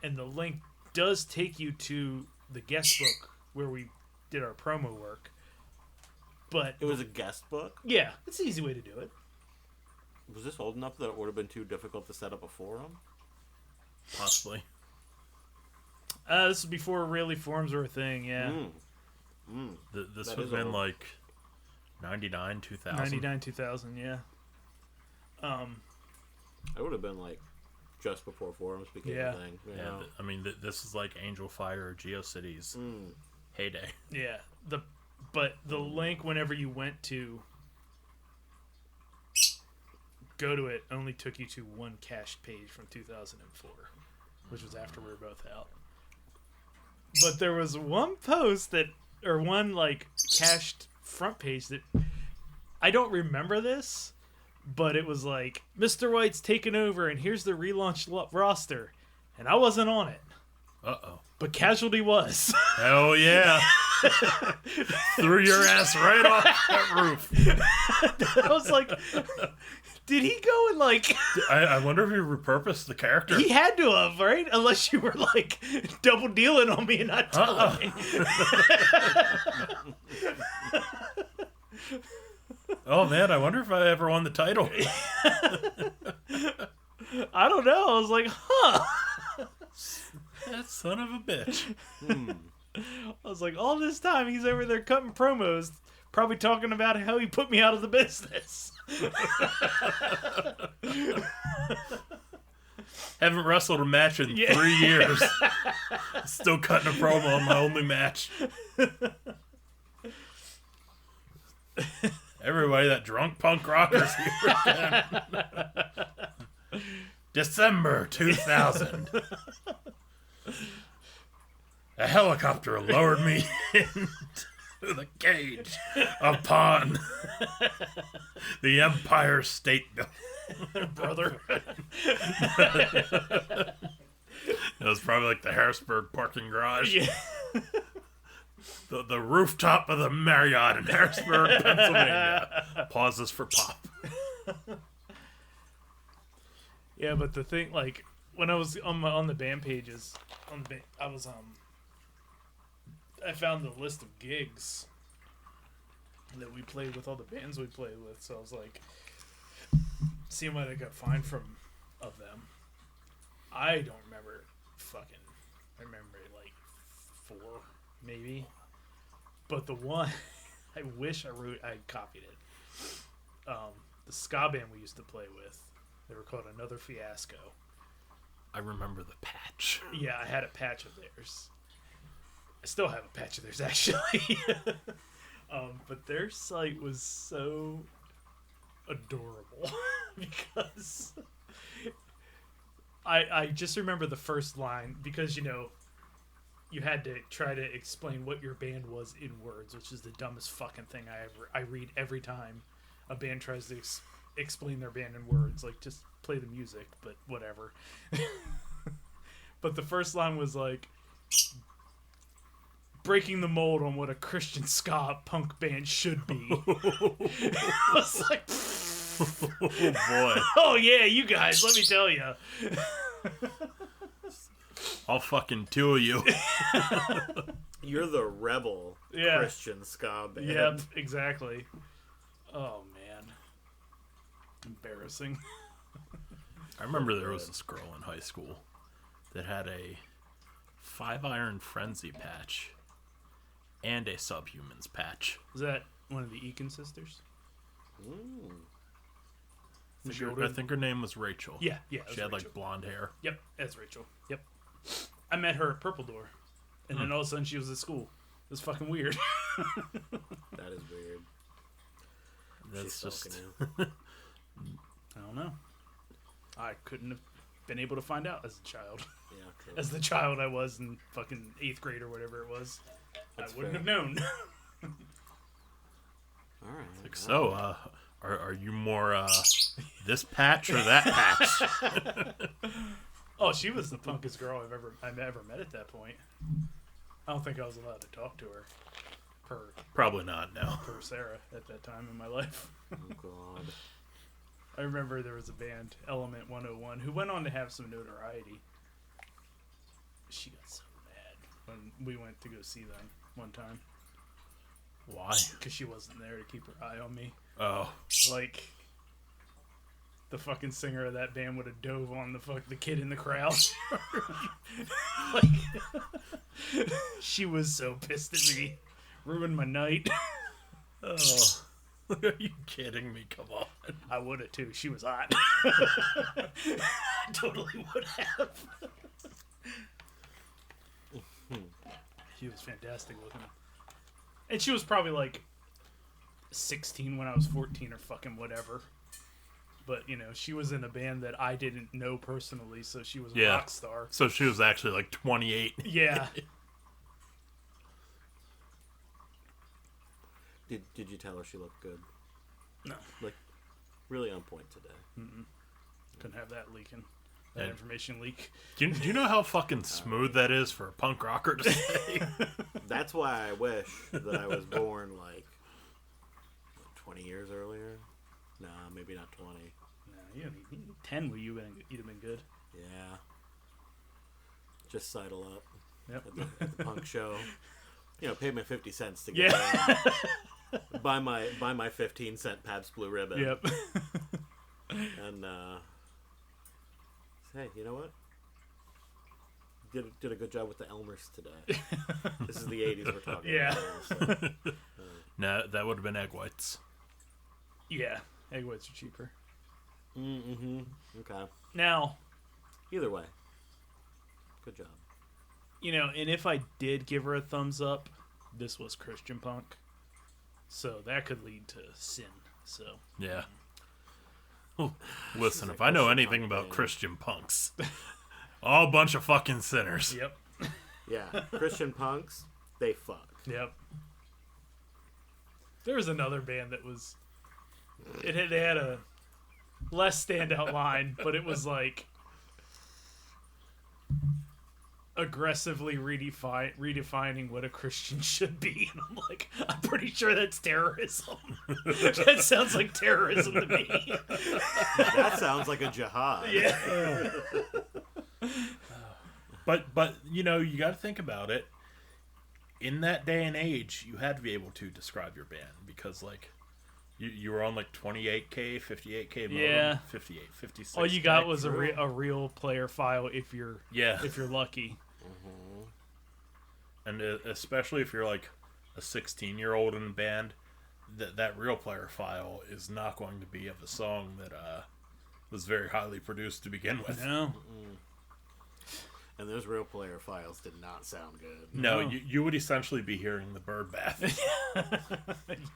and the link does take you to the guest book where we did our promo work. But It was a guest book? yeah, it's an easy way to do it. Was this old enough that it would have been too difficult to set up a forum? Possibly. This was before really forums were a thing. Yeah, This That would is have been old. like 99, 2000. 99, 2000. Yeah. It would have been like just before forums became Yeah. a thing. You Yeah, know? I mean, this is like Angel Fire or GeoCities heyday. Yeah. But the link whenever you went to go to it only took you to one cached page from 2004, which was after we were both out. But there was one post or one like cached front page that I don't remember this, but it was like Mr. White's taken over and here's the relaunched roster, and I wasn't on it, Uh-oh. but Casualty was. Hell yeah. Threw your ass right off that roof. I was like, did he go and like? I wonder if he repurposed the character. He had to have, right? Unless you were like double dealing on me and not telling me. Oh man, I wonder if I ever won the title. I don't know. I was like, huh. That son of a bitch. I was like, all this time he's over there cutting promos, probably talking about how he put me out of the business. Haven't wrestled a match in 3 years. Still cutting a promo on my only match. Everybody, that drunk punk rocker's here again. December 2000. A helicopter lowered me into the cage upon the Empire State Building. Brother. It was probably like the Harrisburg parking garage. Yeah. The rooftop of the Marriott in Harrisburg, Pennsylvania. Pauses for pop. Yeah, but the thing, like, when I was on the band pages, I found the list of gigs that we played with, all the bands we played with. So I was like, seeing what I could find of them. I don't remember I remember like 4 maybe, but the one I wish I copied it. The ska band we used to play with, they were called Another Fiasco. I remember the patch. Yeah, I had a patch of theirs. I still have a patch of theirs, actually. But their site was so adorable because I just remember the first line because, you know, you had to try to explain what your band was in words, which is the dumbest fucking thing I read every time a band tries to explain their band in words. Like, just play the music, but whatever. But the first line was like, breaking the mold on what a Christian ska punk band should be. I was like, Oh boy. oh yeah, you guys, let me tell you. All fucking 2 of you. You're the rebel Yeah. Christian ska band. Yep, exactly. Oh man, embarrassing. I remember there was this girl in high school that had a 5-iron frenzy patch and a Subhumans patch. Was that one of the Eakin sisters? I think her name was Rachel. Yeah, it was She had Rachel. like blonde hair. Yep, that's Rachel. Yep. I met her at Purple Door, and then all of a sudden she was at school. It was fucking weird. That is weird. That's She's just stalking you. I don't know. I couldn't have been able to find out as a child. Yeah, true. As the child I was in fucking 8th grade or whatever it was. That's I wouldn't fair. have known. All right. like, so. Are you more this patch or that patch? Oh, she was the punkest girl I've ever met at that point. I don't think I was allowed to talk to her per Probably not. No. Sarah at that time in my life. Oh god. I remember there was a band, Element 101, who went on to have some notoriety. She got so mad when we went to go see them one time. Why? Because she wasn't there to keep her eye on me. Oh. Like, the fucking singer of that band would have dove on the kid in the crowd. Like, she was so pissed at me. Ruined my night. Oh. Are you kidding me? Come on. I would have too. She was hot. Totally would have. She was fantastic looking. And she was probably like 16 when I was 14 or fucking whatever. But, you know, she was in a band that I didn't know personally, so she was a Yeah. rock star. So she was actually like 28. Yeah. Did you tell her she looked good? No. Like, really on point today. Couldn't have that leaking. That Yeah. information leak. Do you know how fucking smooth that is for a punk rocker to say? That's why I wish that I was born, like, 20 years earlier. Nah, maybe not 20. No, you don't need 10 you'd have been good. Yeah. Just sidle up Yep. at the punk show. You know, pay my 50 cents to get Yeah. in. Buy my 15-cent Pabst Blue Ribbon. Yep. And, hey, you know what? Did a good job with the Elmers today. This is the 80s we're talking Yeah. about. So, No, that would have been egg whites. Yeah. Egg whites are cheaper. okay. Now, Either way, good job. you know, and if I did give her a thumbs up, this was Christian punk. So that could lead to sin. So Yeah. Oh, listen, She's if like, I know Christian anything punk, about man. Christian punks, all a bunch of fucking sinners. yep. Yeah, Christian punks, they fuck. Yep. There was another band that was they had a less standout line, but it was like aggressively redefining what a Christian should be. And I'm like, I'm pretty sure that's terrorism. That sounds like terrorism to me. That sounds like a jihad. Yeah. But you know, you got to think about it. In that day and age, you had to be able to describe your band because, like, you were on like 28K, 58K modem, Yeah. 58, 56. All you got was a real player file if you're Yeah. if you're lucky. And especially if you're like a 16-year-old in a band, that real player file is not going to be of a song that was very highly produced to begin with. No. And those real player files did not sound good. No, No. you would essentially be hearing the bird bath.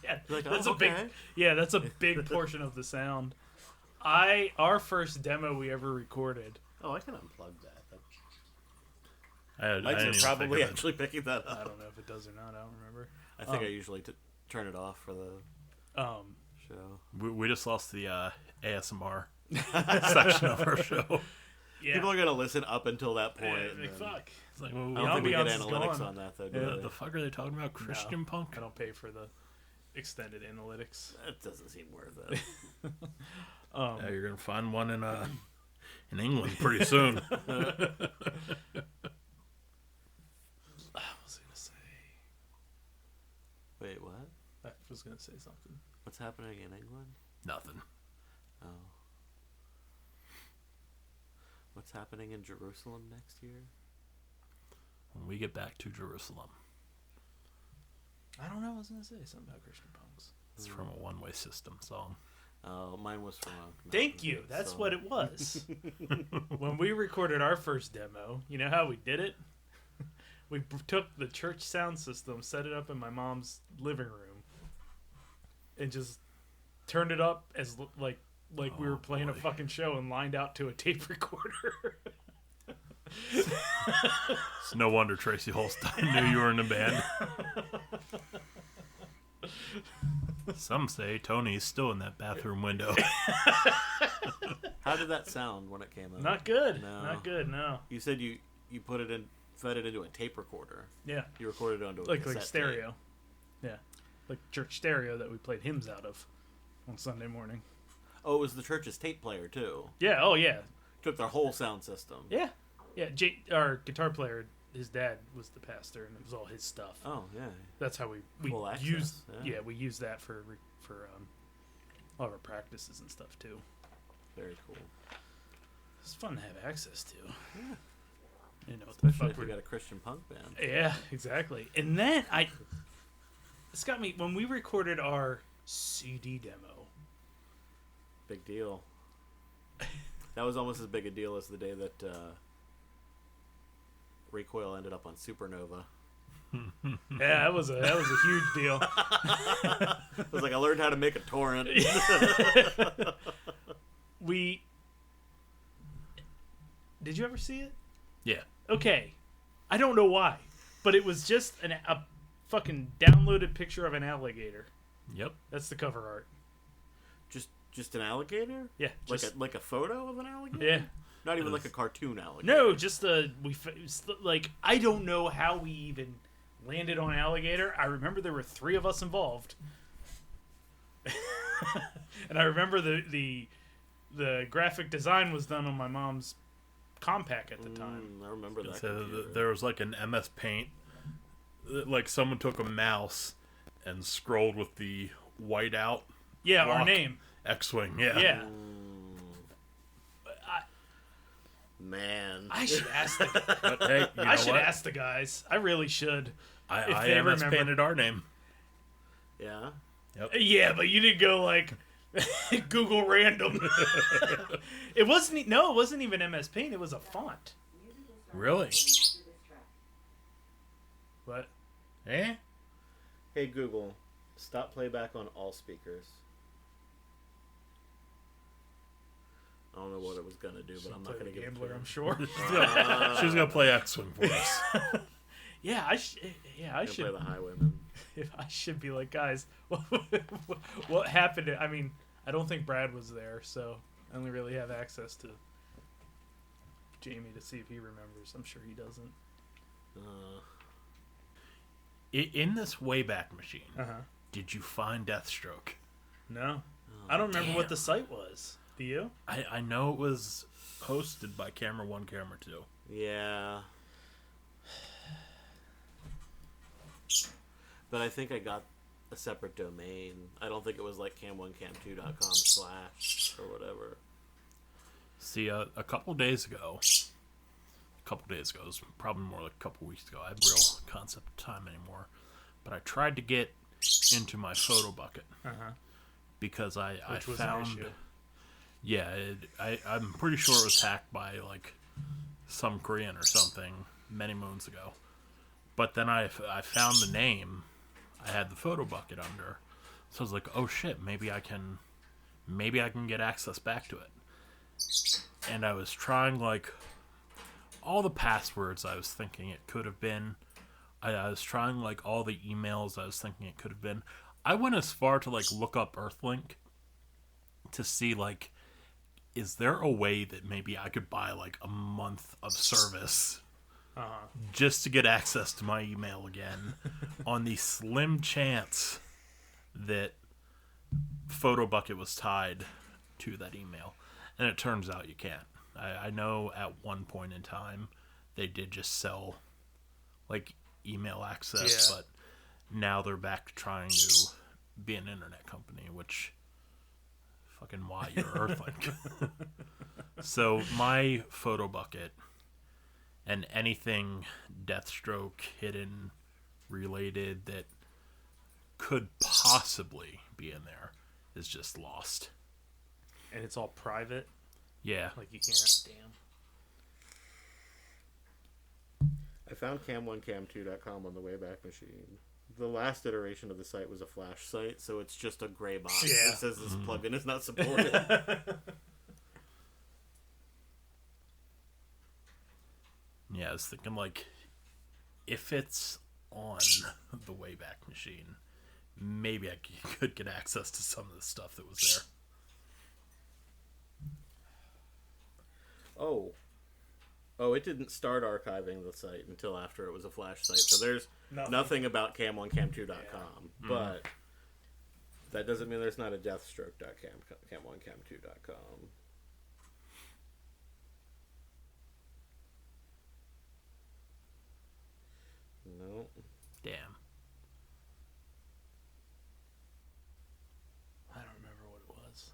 Yeah, Like, that's oh, a big. okay. Yeah, that's a big portion of the sound. Our first demo we ever recorded. Oh, I can unplug that. I Lights didn't are even probably think of it. actually picking that I up. don't know if it does or not. I don't remember. I think I usually turn it off for the show. We just lost the ASMR section of our show. Yeah. People are gonna listen up until that point. Yeah, and like, then- fuck. It's like, I don't The think we get ambiance is analytics gone. on that though. Do Yeah. we? the fuck are they talking about? Christian No, punk? I don't pay for the extended analytics. That doesn't seem worth it. Yeah, you're gonna find one in England pretty soon. I was gonna say. Wait, what? I was gonna say something. What's happening in England? Nothing. Oh. What's happening in Jerusalem next year? When we get back to Jerusalem, I don't know. I was gonna say something about Christian punks. it's from a one-way system song. Oh, mine was from a Thank you. That's what it was. When we recorded our first demo, you know how we did it? We took the church sound system, set it up in my mom's living room, and just turned it up as like we were playing a boy. fucking show and lined out to a tape recorder. It's no wonder Tracy Holstein knew you were in a band. Some say Tony's still in that bathroom window. How did that sound when it came out? Not good. No. Not good. No. You said you put it in, fed it into a tape recorder. Yeah. You recorded it onto a Like cassette stereo. tape. Yeah. Like church stereo that we played hymns out of on Sunday morning. Oh, it was the church's tape player too. Yeah. Oh yeah. Took their whole sound system. Yeah. Yeah. Our guitar player, his dad was the pastor, and it was all his stuff. Oh yeah. That's how we Full access, used. yeah. Yeah, we used that for all of our practices and stuff too. Very cool. It's fun to have access to. Yeah. You know what the Especially fuck if you we're got a Christian punk band. Yeah, exactly. And then it's got me when we recorded our CD demo. Big deal. That was almost as big a deal as the day that Recoil ended up on Supernova. Yeah, that was a huge deal. It was like I learned how to make a torrent. Did you ever see it? Yeah. Okay, I don't know why, but it was just a fucking downloaded picture of an alligator. Yep. That's the cover art. Just an alligator? Yeah, Like a photo of an alligator? yeah. Not even like a cartoon alligator. No, just like I don't know how we even landed on alligator. I remember there were 3 of us involved, and I remember the graphic design was done on my mom's Compaq at the time. I remember that. So computer. there was like an MS Paint, like someone took a mouse and scrolled with the whiteout Yeah, our Walk. name. X-wing. Yeah. Yeah, Man. I should ask the But hey, you know I should what? ask the guys. I really should. I they MS remember. painted our name. Yeah. Yeah, but you didn't go like Google random. It wasn't even MS Paint. It was a font. Really? But Eh? Hey Google, stop playback on all speakers. I don't know what it was gonna do, but I'm not gonna give it to Gambler, you. I'm sure. She's gonna play X-wing for us. Yeah, I should. Play the Highwayman. If I should be like, guys, what happened? I mean, I don't think Brad was there, so I only really have access to Jamie to see if he remembers. I'm sure he doesn't. In this Wayback Machine, Uh-huh. did you find Deathstroke? No, I don't remember what damn. the site was. Do you? I know it was hosted by Camera 1, Camera 2. Yeah. But I think I got a separate domain. I don't think it was like cam1cam2.com/ or whatever. See, a couple days ago, it was probably more like a couple weeks ago. I have real concept of time anymore. But I tried to get into my photo bucket Uh-huh. because I Which was an found... issue. Yeah, I'm pretty sure it was hacked by like some Korean or something many moons ago. But then I found the name I had the photo bucket under, so I was like, oh shit, maybe I can get access back to it. And I was trying like all the passwords I was thinking it could have been. I was trying like all the emails I was thinking it could have been. I went as far to like look up Earthlink to see like, is there a way that maybe I could buy like a month of service Uh-huh. just to get access to my email again on the slim chance that PhotoBucket was tied to that email? And it turns out you can't. I know at one point in time they did just sell like email access, Yeah. but now they're back to trying to be an internet company, which fucking why you're Earthlink. So my photo bucket and anything Deathstroke hidden related that could possibly be in there is just lost. And it's all private. Yeah. Like you can't. Damn. I found cam1cam2.com on the Wayback Machine. The last iteration of the site was a Flash site, so it's just a gray box Yeah. that says this plugin is not supported. Yeah, I was thinking like if it's on the Wayback Machine, maybe I could get access to some of the stuff that was there. Oh, it didn't start archiving the site until after it was a Flash site. So there's nothing about cam1cam2.com. But That doesn't mean there's not a deathstroke.cam1, cam2.com. No. Damn. I don't remember what it was.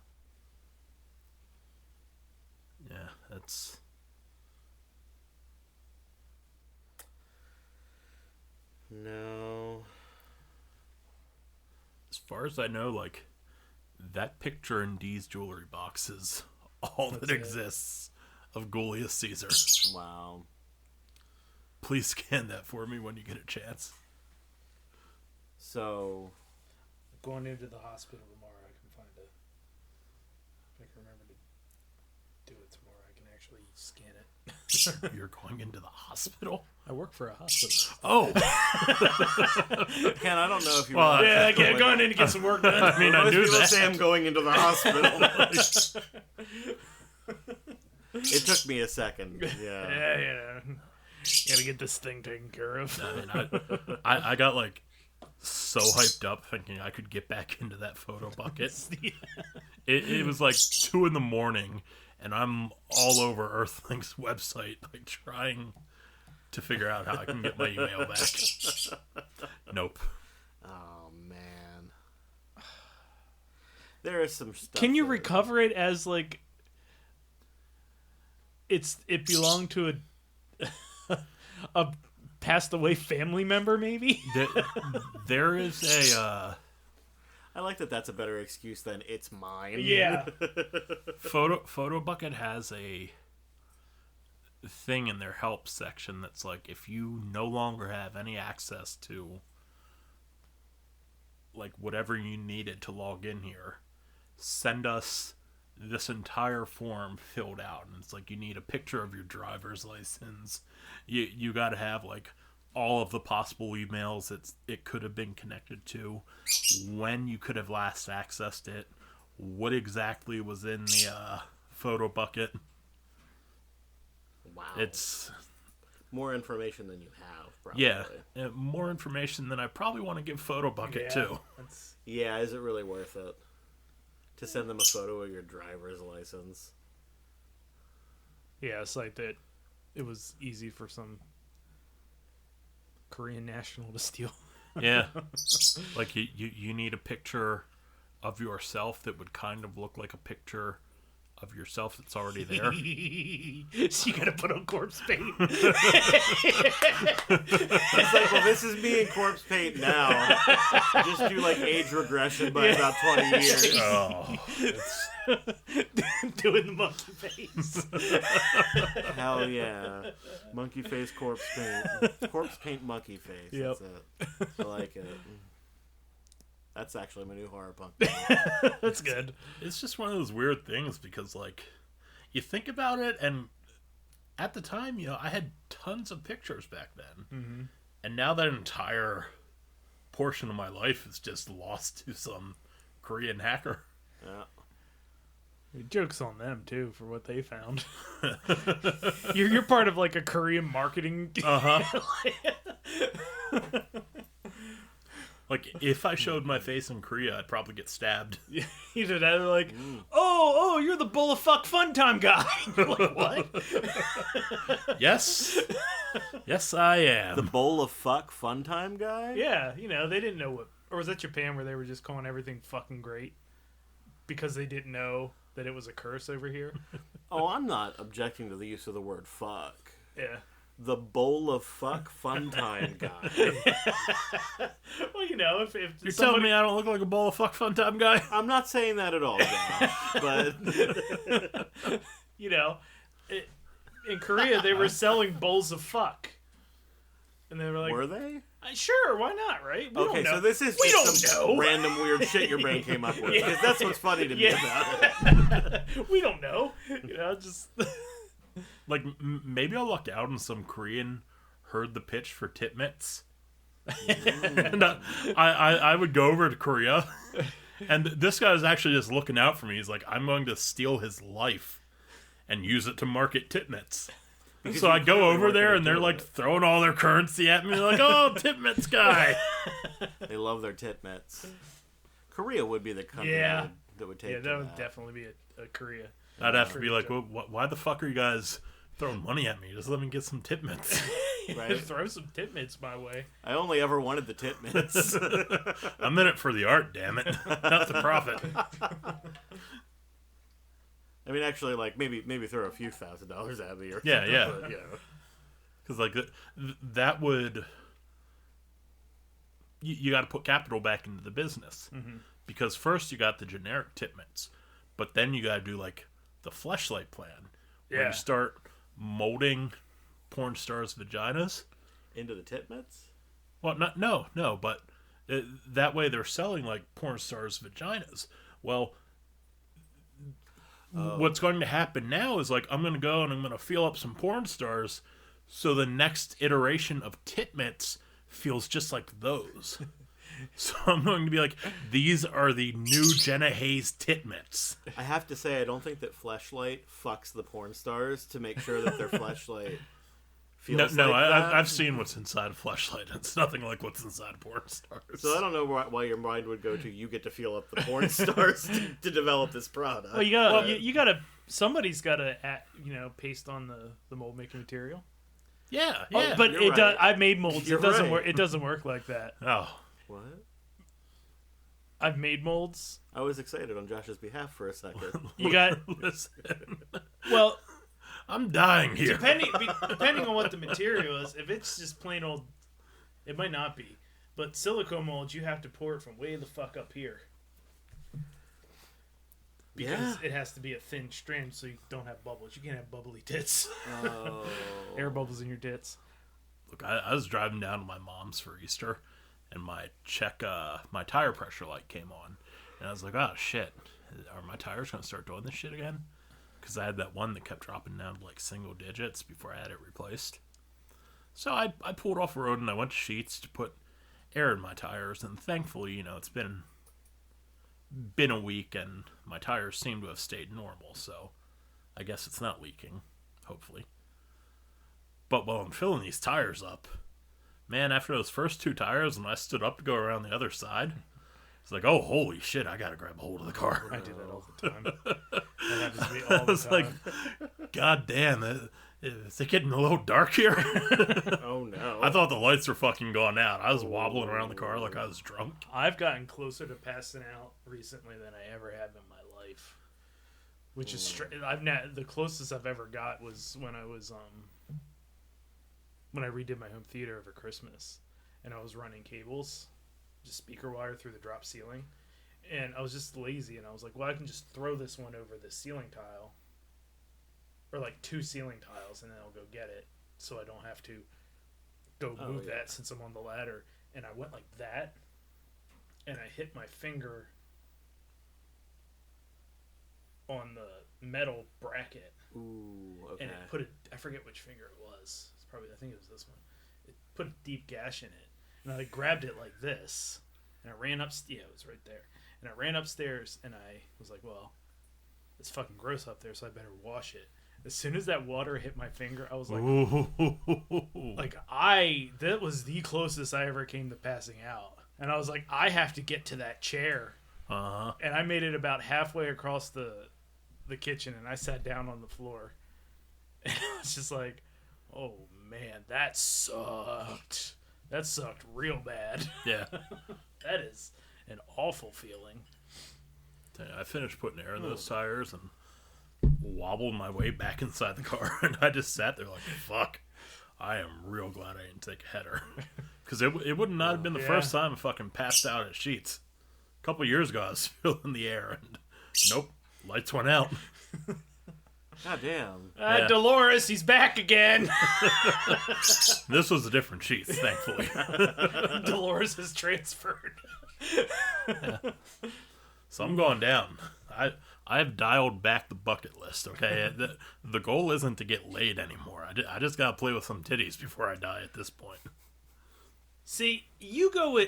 Yeah, that's... No. As far as I know, like, that picture in Dee's jewelry box is all that That's it. exists of Julius Caesar. Wow. Please scan that for me when you get a chance. So, Going into the hospital tomorrow, I can find it. If I can remember to do it tomorrow, I can actually scan it. You're going into the hospital? I work for a hospital. Oh! Ken, I don't know if you Well, realize Yeah, going in to get some work done. I mean, I most knew people that. say I'm going into the hospital. It took me a second. Yeah. Yeah. Gotta get this thing taken care of. I mean, I got, like, so hyped up thinking I could get back into that photo bucket. It was like 2 a.m, and I'm all over Earthling's website, like, trying to figure out how I can get my email back. Nope. Oh man. There is some stuff. Can you that- recover it as like it belonged to a passed away family member, maybe? There is a I like that. That's a better excuse than it's mine. Yeah. photo bucket has a thing in their help section that's like, if you no longer have any access to like whatever you needed to log in here, send us this entire form filled out. And it's like, you need a picture of your driver's license, you got to have like all of the possible emails it could have been connected to, when you could have last accessed it, what exactly was in the photo bucket. Wow. It's more information than you have. Probably. yeah, more information than I probably want to give photo bucket too. That's, Yeah. Is it really worth it to send them a photo of your driver's license? yeah, it's like that. It was easy for some Korean national to steal. Yeah, like you need a picture of yourself that would kind of look like a picture of yourself that's already there. So you gotta put on corpse paint. It's like, well, this is me in corpse paint now. Just do like age regression by about 20 years. Oh, Doing the monkey face. Hell yeah. Monkey face, corpse paint. Corpse paint, monkey face. Yep. That's it. I like it. That's actually my new horror punk. That's good. it's just one of those weird things because like you think about it, and at the time, you know, I had tons of pictures back then, and now that entire portion of my life is just lost to some Korean hacker. Yeah. Joke's on them too for what they found. You're part of like a Korean marketing. Like if I showed my face in Korea, I'd probably get stabbed. Either that or like, oh, you're the bull of fuck fun time guy. You're like, what? Yes, yes, I am. The bowl of fuck fun time guy? Yeah, you know, they didn't know what. Or was that Japan where they were just calling everything fucking great because they didn't know that it was a curse over here? Oh, I'm not objecting to the use of the word fuck. Yeah. The bowl of fuck fun time guy. Well, you know, if You're telling somebody, me I don't look like a ball of fuck fun time guy? I'm not saying that at all, Josh, but you know, in Korea they were selling bowls of fuck, and they were like, were they? Sure, why not, right? We Okay, don't know. so this is We just don't some know. random weird shit your brain came up with. Yeah. Because that's what's funny to me Yeah. about it. We don't know. You know, just Like maybe I lucked out and some Korean heard the pitch for tit mitts. And I would go over to Korea, and this guy was actually just looking out for me. He's like, I'm going to steal his life and use it to market tit mitts. So you I go clearly over weren't there, gonna and they're do like it. throwing all their currency at me, like, "Oh, tit mitts guy." They love their tit mitts. Korea would be the country Yeah. that would take Yeah, to that would definitely be a Korea. I'd have to be like, well, why the fuck are you guys throwing money at me? Just let me get some tip mints. Right? Throw some tit mints my way. I only ever wanted the tit mints. I'm in it for the art, damn it, not the profit. I mean, actually, like maybe throw a few $1,000s at me or Yeah, something, yeah. but, you know. Because like that would you got to put capital back into the business because first you got the generic tip mints, but then you got to do like the fleshlight plan where Yeah. you start molding porn stars' vaginas. Into the tit mints? Well, no, but that way they're selling like porn stars' vaginas. Well, what's going to happen now is like I'm going to go and I'm going to feel up some porn stars, so the next iteration of tit mints feels just like those. So I'm going to be like, these are the new Jenna Hayes tit mints. I have to say, I don't think that Fleshlight fucks the porn stars to make sure that their Fleshlight feels No, like that. I've seen what's inside a fleshlight. It's nothing like what's inside porn stars. So I don't know why your mind would go to you get to feel up the porn stars to develop this product. Well, you gotta. Somebody's gotta, paste on the mold making material. Yeah. But you're it right. does. I've made molds. You're It doesn't right. work. It doesn't work like that. Oh, What? I've made molds. I was excited on Josh's behalf for a second. You got listen. well. I'm dying here. Depending on what the material is, if it's just plain old, it might not be. But silicone molds, you have to pour it from way the fuck up here. Because Yeah. it has to be a thin strand so you don't have bubbles. You can't have bubbly tits. Oh. Air bubbles in your tits. Look, I was driving down to my mom's for Easter, and my tire pressure light came on, and I was like, oh shit, are my tires gonna start doing this shit again? Because I had that one that kept dropping down to like single digits before I had it replaced. So I pulled off the road and I went to Sheets to put air in my tires, and thankfully, it's been a week and my tires seem to have stayed normal, so I guess it's not leaking, hopefully. But while I'm filling these tires up, man, after those first two tires, when I stood up to go around the other side, it's like, oh, holy shit, I gotta grab a hold of the car. I do that all the time. That happens to me all I the was time. like, God damn, is it getting a little dark here? Oh no. I thought the lights were fucking going out. I was wobbling around the car like I was drunk. I've gotten closer to passing out recently than I ever have in my life. Which is the closest I've ever got was when I was when I redid my home theater over Christmas, and I was running cables, just speaker wire through the drop ceiling, and I was just lazy, and I was like, well, I can just throw this one over the ceiling tile, or like two ceiling tiles, and then I'll go get it, so I don't have to go move yeah. that since I'm on the ladder. And I went like that, and I hit my finger on the metal bracket, Ooh, okay. and it put I forget which finger it was. I think it was this one. It put a deep gash in it, and I grabbed it like this, and I ran upstairs. Yeah, it was right there. And I ran upstairs, and I was like, well, it's fucking gross up there, so I better wash it. As soon as that water hit my finger, I was like, that was the closest I ever came to passing out. And I was like, I have to get to that chair. Uh-huh. And I made it about halfway across the kitchen, and I sat down on the floor. And I was just like, oh man, that sucked. That sucked real bad. Yeah. That is an awful feeling. I finished putting air in those tires and wobbled my way back inside the car, and I just sat there like, fuck, I am real glad I didn't take a header. Because it would not have been the first time I fucking passed out at Sheets. A couple years ago, I was feeling the air, and nope, lights went out. God damn. Yeah. Dolores, he's back again. This was a different Sheets, thankfully. Dolores has transferred. So I'm going down. I've dialed back the bucket list, okay? The goal isn't to get laid anymore. I just gotta play with some titties before I die at this point. See, you go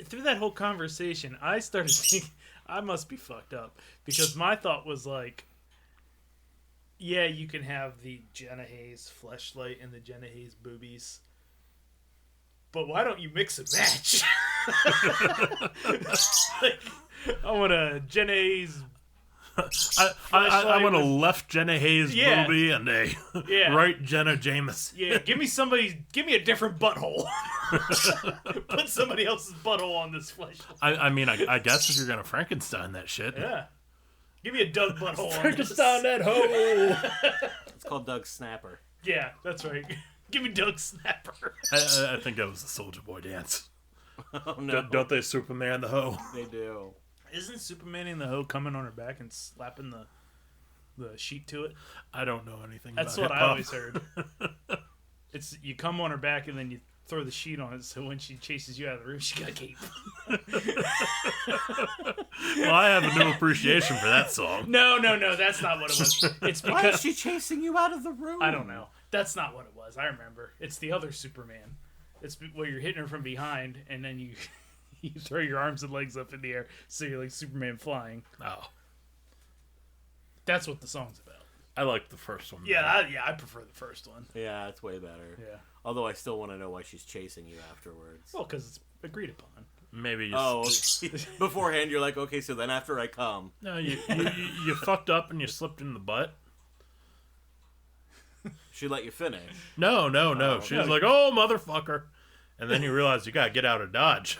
through that whole conversation, I started thinking, I must be fucked up. Because my thought was like, yeah, you can have the Jenna Hayes fleshlight and the Jenna Hayes boobies. But why don't you mix and match? I want a Jen A's. I want a left Jenna Hayes Yeah. movie and a Yeah. right Jenna Jameson. Yeah, give me a different butthole. Put somebody else's butthole on this flesh. I mean, I guess if you're gonna Frankenstein that shit. Yeah. Give me a Doug butthole on this. Frankenstein that hoe. It's called Doug Snapper. Yeah, that's right. Give me Doug Snapper. I think that was the Soldier Boy dance. Oh no, Don't they Superman the hoe? they do. Isn't Superman in the hoe coming on her back and slapping the sheet to it? I don't know anything That's about what I hip-hop. always heard. It's you come on her back and then you throw the sheet on it, so when she chases you out of the room, she got a cape. Well, I have a new appreciation for that song. No, that's not what it was. It's Why is because she chasing you out of the room? I don't know. That's not what it was. I remember. It's the other Superman. It's where you're hitting her from behind, and then you you throw your arms and legs up in the air, so you're like Superman flying. Oh, That's what the song's about. I like the first one. Yeah, I prefer the first one. Yeah, it's way better. Yeah. Although I still want to know why she's chasing you afterwards. Well, because it's agreed upon. Maybe you. Oh, beforehand you're like, okay, so then after I come. No, you fucked up and you slipped in the butt. She let you finish. No. Oh, She was like, "Oh, motherfucker," and then you realize you gotta get out of Dodge.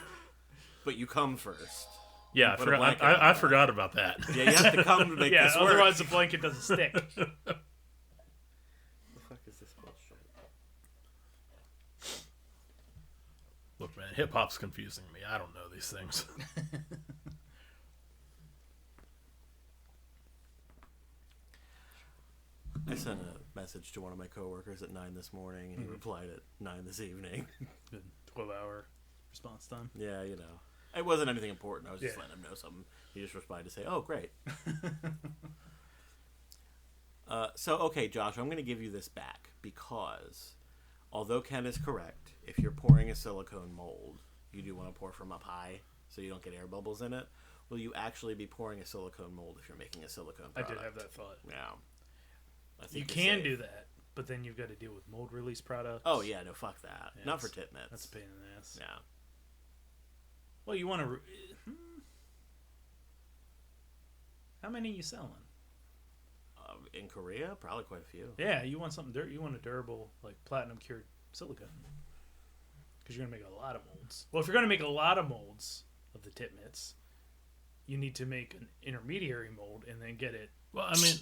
But you come first. Yeah, Put a blanket on I that. forgot about that. Yeah, you have to come to make Yeah, this work. otherwise the blanket doesn't stick. What the fuck is this bullshit? Look, man, hip hop's confusing me. I don't know these things. I sent a message to one of my coworkers at 9 this morning, and he replied at 9 this evening. Good 12-hour response time. Yeah, you know. It wasn't anything important. I was just Yeah. letting him know something. He just replied to say, oh, great. So, okay, Josh, I'm going to give you this back because although Ken is correct, if you're pouring a silicone mold, you do want to pour from up high so you don't get air bubbles in it. Will you actually be pouring a silicone mold if you're making a silicone I product? did have that thought. Yeah. I You think you're can safe. do that, but then you've got to deal with mold release products. Oh, yeah, no, fuck that. Yeah, Not for that's- tit mitts. That's a pain in the ass. Yeah. Well, you want to... How many are you selling? In Korea, probably quite a few. Yeah, you want something you want a durable, like platinum cured silicone. Because you're going to make a lot of molds. Well, if you're going to make a lot of molds of the tit mitts, you need to make an intermediary mold and then get it. Well, I mean,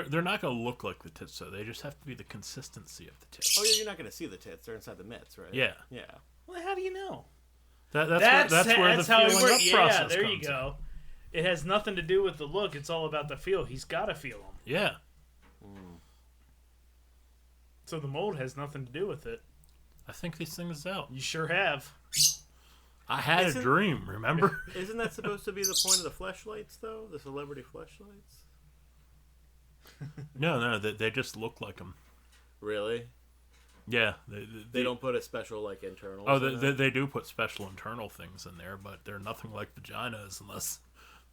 they're not gonna look like the tits, though. They just have to be the consistency of the tits. Oh, yeah, you're not going to see the tits. They're inside the mitts, right? Yeah. Yeah. Well, how do you know? That's where the how it feeling works. up Yeah, process there comes you go. It has nothing to do with the look. It's all about the feel. He's got to feel them. in. Yeah. So the mold has nothing to do with it. I think these things out. You sure have. I had Isn't- a dream, remember? Isn't that supposed to be the point of the fleshlights, though? The celebrity fleshlights? No, they just look like them. Really? Yeah. They don't put a special, like, internal. Oh, they do put special internal things in there, but they're nothing like vaginas unless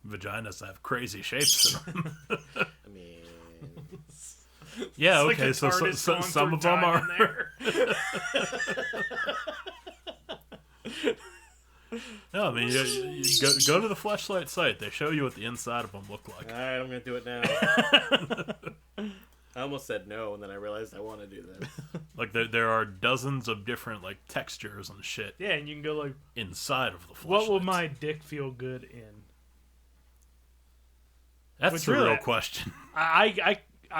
vaginas have crazy shapes in them. I mean, Yeah, It's like okay, the so TARDIS going some through of them time are. in there. No, I mean, you go to the Fleshlight site. They show you what the inside of them look like. all right, I'm gonna do it now. I almost said no, and then I realized I want to do this. Like there are dozens of different like textures and shit Yeah, and you can go like, inside of the Fleshlights. what will my dick feel good in? That's which the really- real question. I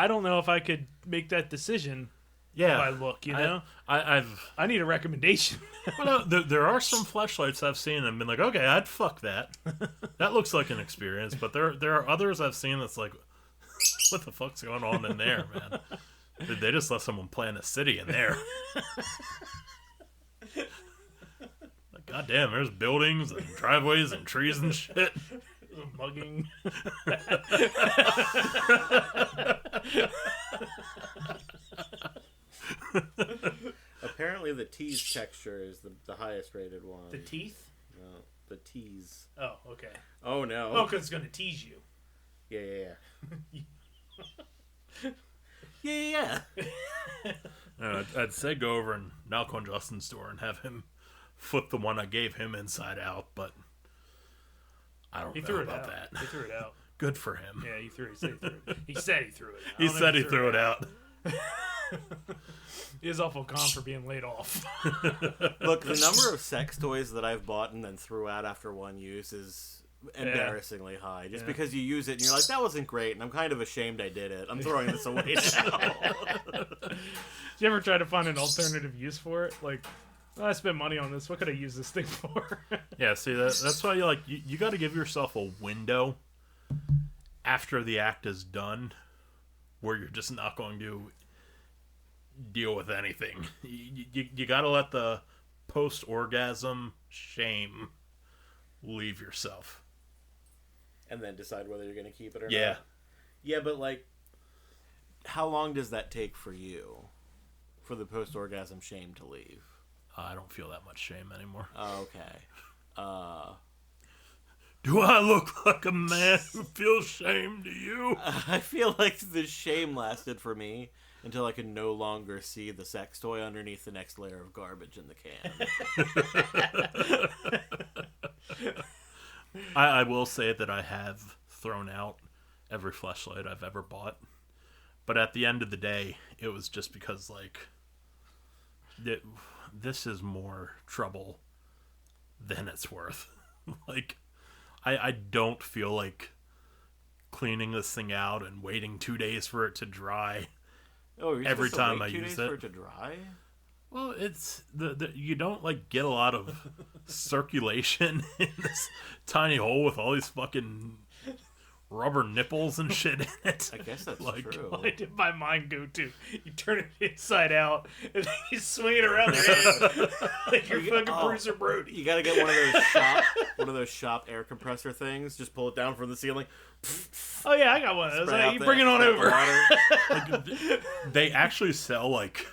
don't know if I could make that decision Yeah, by look. You know, I've I need a recommendation. well, no, there are some Fleshlights I've seen and been like, okay, I'd fuck that. That looks like an experience. But there are others I've seen that's like, what the fuck's going on in there, man? They just let someone plan a city in there. Like, goddamn, there's buildings and driveways and trees and shit. Mugging. Apparently, the tease texture is the highest rated one. The teeth. No, the tease. Oh, okay. Oh no. Oh, because it's gonna tease you. Yeah. Yeah. I'd say go over and knock on Justin's door and have him flip the one I gave him inside out, but I don't He know threw it about out. that. He threw it out. Good for him. Yeah, he threw it. He said he threw it. out. I He don't know said if he threw it out. He is awful calm for being laid off. Look, the number of sex toys that I've bought and then threw out after one use is embarrassingly high. Just because you use it and you're like, that wasn't great, and I'm kind of ashamed I did it. I'm throwing this away now. Did you ever try to find an alternative use for it? Like, oh, I spent money on this. What could I use this thing for? Yeah, see, that's why you got to give yourself a window after the act is done where you're just not going to deal with anything. You got to let the post-orgasm shame leave yourself. And then decide whether you're going to keep it or Yeah. not. Yeah, but like, how long does that take for you? For the post-orgasm shame to leave? I don't feel that much shame anymore. Okay. Do I look like a man who feels shame to you? I feel like the shame lasted for me until I could no longer see the sex toy underneath the next layer of garbage in the can. I will say that I have thrown out every fleshlight I've ever bought. But at the end of the day, it was just because, like, this is more trouble than it's worth. Like, I don't feel like cleaning this thing out and waiting 2 days for it to dry. Oh, you're Every supposed to time wait I 2 use days it. for it to dry? Well, it's you don't like get a lot of circulation in this tiny hole with all these fucking rubber nipples and shit in it. I guess that's Like, true. Why did my mind go to? You turn it inside out, and then you swing it around your head like you're fucking Bruiser Brody. You gotta get one of those shop air compressor things. Just pull it down from the ceiling. Oh yeah, I got one of those. spray Hey, out you the- bring it on the over. water. They actually sell like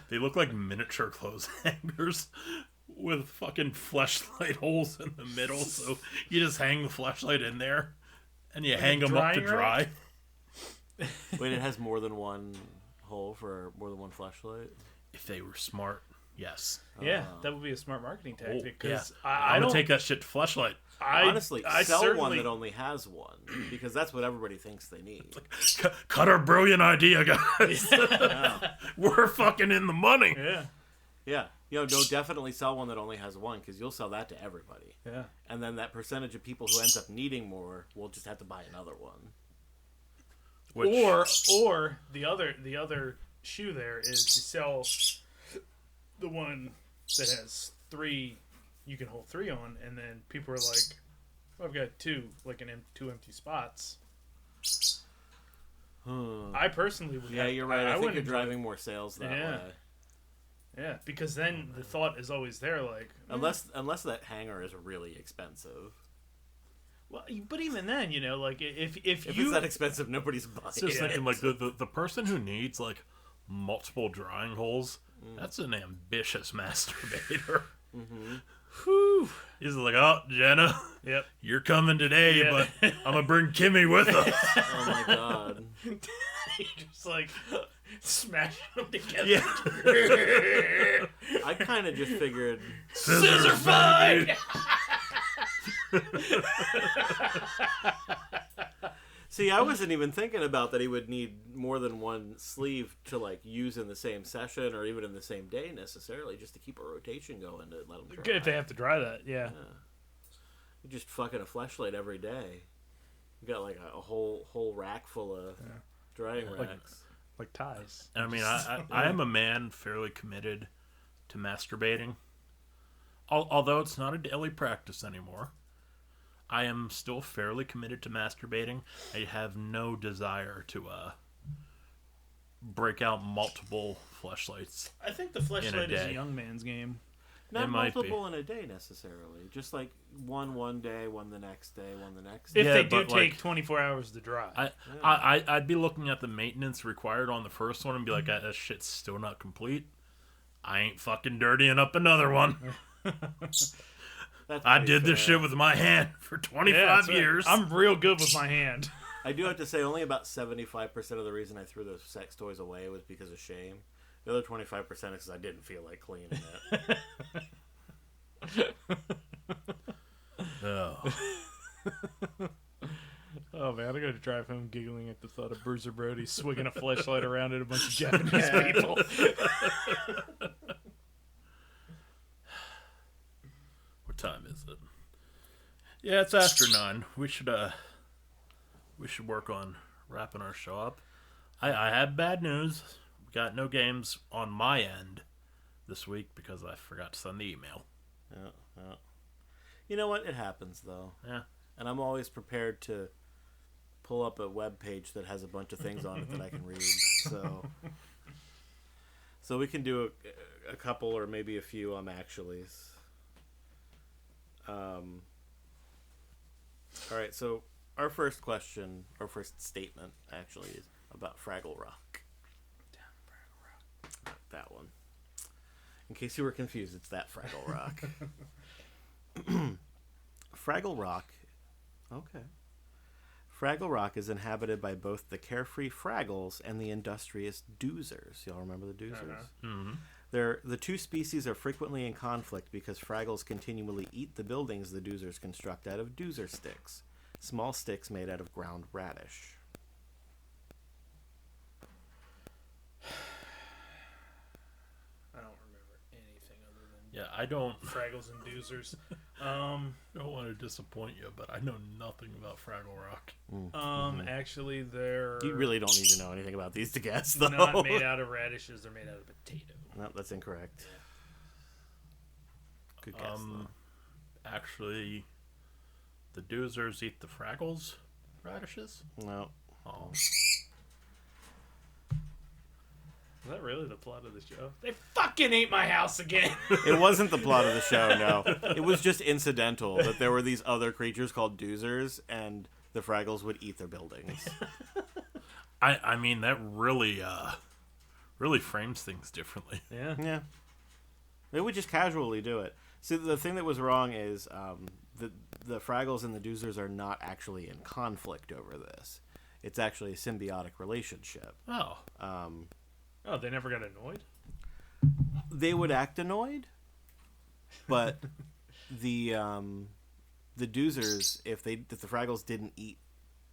they look like miniature clothes hangers with fucking fleshlight holes in the middle. So you just hang the fleshlight in there and you hang them up to drying dry. rack? Wait, it has more than one hole for more than one flashlight? If they were smart, yes. Yeah, that would be a smart marketing Oh, tactic. yeah. Because I'm I gonna don't take that shit to fleshlight. Honestly, I sell certainly, one that only has one, because that's what everybody thinks they need. Cut our brilliant idea, guys. Yeah. We're fucking in the money. Yeah, Yeah. No, definitely sell one that only has one, because you'll sell that to everybody. yeah. And then that percentage of people who ends up needing more will just have to buy another one. Which, Or the other shoe there is to sell the one that has 3. You can hold 3 on, and then people are like, well, "I've got 2, like two empty spots." I personally would. Yeah, you're right. I think wouldn't you're enjoy driving more sales that Yeah. way. it. Yeah, because then the thought is always there, like, Unless that hanger is really expensive. well, but even then, you know, like if If you it's that expensive, nobody's buying it's just it. thinking like the person who needs like multiple drying holes, that's an ambitious masturbator. whew, He's like, oh, Jenna, yep, you're coming today, Yeah. but I'm gonna bring Kimmy with us. Oh my god. you just like smashing them together. Yeah. I kind of just figured. Scissor fight. See, I wasn't even thinking about that he would need more than one sleeve to like use in the same session or even in the same day necessarily, just to keep a rotation going to let them dry. If they have to dry that, yeah. You're just fucking a fleshlight every day. You got like a whole rack full of drying racks. Like ties. I mean, I am a man fairly committed to masturbating. Although it's not a daily practice anymore, I am still fairly committed to masturbating. I have no desire to break out multiple fleshlights. I think the fleshlight is a day. young man's game. Not It might multiple in a day necessarily. Just like one day, one the next day, one the next If day. Yeah, they do but, like, take 24 hours to dry. I'd be looking at the maintenance required on the first one and be like, that shit's still not complete. I ain't fucking dirtying up another one. That's I pretty did this fair. shit with my hand for 25 Yeah, that's right. years. I'm real good with my hand. I do have to say, only about 75% of the reason I threw those sex toys away was because of shame. The other 25% is because I didn't feel like cleaning it. Oh. Oh man, I'm gonna drive home giggling at the thought of Bruiser Brody swinging a flashlight around at a bunch of Japanese people. What time is it? Yeah, it's after 9. We should work on wrapping our show up. I had bad news. We got no games on my end this week because I forgot to send the email. Yeah, yeah. You know what? It happens though. Yeah. And I'm always prepared to pull up a web page that has a bunch of things on it that I can read. So we can do a couple or maybe a few actuallys. All right, so our first question, our first statement, actually, is about Fraggle Rock. Not that one. In case you were confused, it's that Fraggle Rock. Fraggle Rock. Okay. Fraggle Rock is inhabited by both the carefree Fraggles and the industrious Doozers. Y'all remember the Doozers? Mm-hmm. The two species are frequently in conflict because Fraggles continually eat the buildings the Doozers construct out of Doozer sticks, small sticks made out of ground radish. I don't remember anything other than Yeah, I don't Fraggles and Doozers. don't want to disappoint you, but I know nothing about Fraggle Rock. Actually, they're You really don't need to know anything about these to guess, though. not made out of radishes. They're made out of potato. No, that's incorrect. Good guess, though. Actually, the Doozers eat the Fraggles radishes. No. Oh, Is that really the plot of the show? They fucking ate my house again. It wasn't the plot of the show, no. It was just incidental that there were these other creatures called Doozers, and the Fraggles would eat their buildings. I mean that really frames things differently. Yeah. Yeah. They would just casually do it. See, the thing that was wrong is the Fraggles and the Doozers are not actually in conflict over this. It's actually a symbiotic relationship. Oh, Oh, they never got annoyed? They would act annoyed, but the Doozers, if the Fraggles didn't eat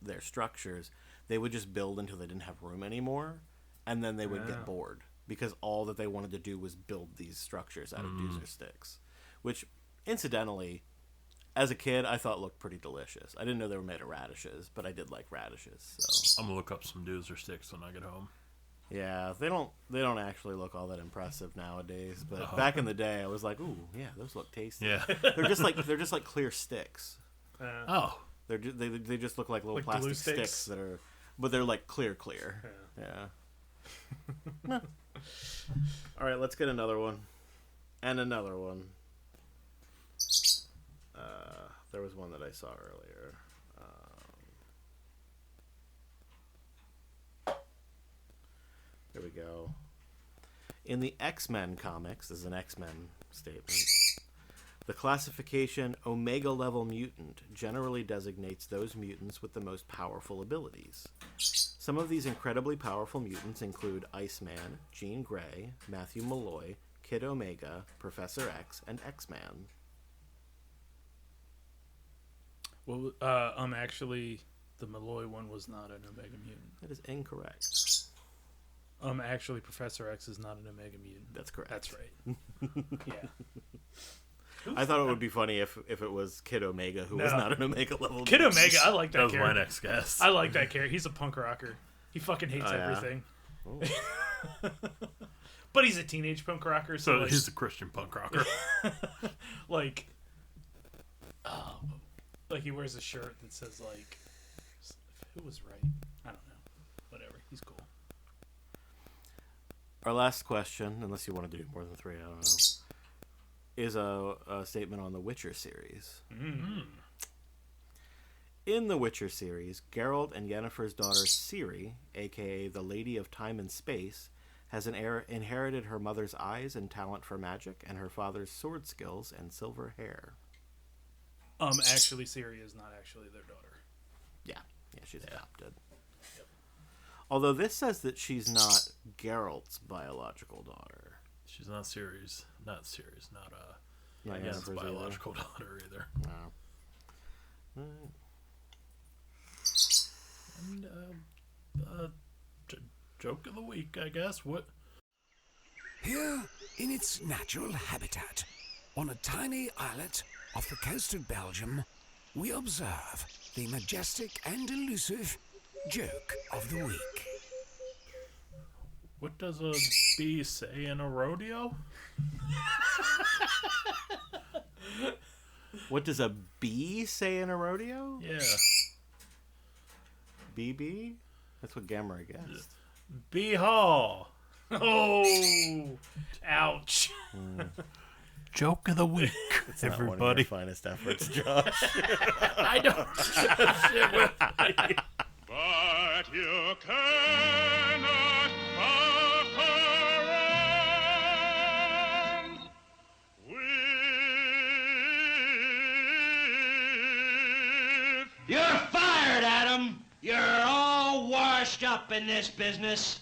their structures, they would just build until they didn't have room anymore, and then they would get bored because all that they wanted to do was build these structures out of Doozer sticks, which, incidentally, as a kid, I thought looked pretty delicious. I didn't know they were made of radishes, but I did like radishes. So I'm gonna look up some Doozer sticks when I get home. yeah, they don't actually look all that impressive nowadays. But back in the day, I was like, ooh, yeah, those look tasty. Yeah. they're just like clear sticks. Oh, They just look like little Like glue plastic sticks? sticks that are, but they're like clear. Yeah. All right, let's get another one, and another one. There was one that I saw earlier. There we go. In the X-Men comics, this is an X-Men statement. The classification Omega level mutant generally designates those mutants with the most powerful abilities. Some of these incredibly powerful mutants include Iceman, Jean Grey, Matthew Malloy, Kid Omega, Professor X, and X-Man. Well, actually, the Malloy one was not an Omega mutant. That is incorrect. Actually, Professor X is not an Omega mutant. That's correct. That's right. Yeah. I thought it would be funny if it was Kid Omega, who was No. not an Omega level Kid mutant. Omega, I like that that was my character. next guess. I like that character. He's a punk rocker. He fucking hates Oh, yeah? everything. Oh. But he's a teenage punk rocker, so So like, he's a Christian punk rocker. like, oh, like he wears a shirt that says like, "Who was right?" I don't know. Whatever. He's cool. Our last question, unless you want to do more than 3, I don't know, is a statement on the Witcher series. Mm-hmm. In the Witcher series, Geralt and Yennefer's daughter Ciri, aka the Lady of Time and Space, has inherited her mother's eyes and talent for magic, and her father's sword skills and silver hair. Actually, Ciri is not actually their daughter. Yeah, she's adopted. Although this says that she's not Geralt's biological daughter. She's not series. Not series. Not Not I guess it's Yennefer's either. biological daughter either. No. And joke of the week, I guess. What? Here, in its natural habitat, on a tiny islet off the coast of Belgium, we observe the majestic and elusive joke of the week. What does a bee say in a rodeo? What does a bee say in a rodeo? Yeah. BB? That's what Gamera guessed. Bee haw. Oh, ouch. Joke of the week, It's not one of everybody. your finest efforts, Josh. I don't. Shit with me. But you cannot fuck around with... You're fired, Adam. You're all washed up in this business.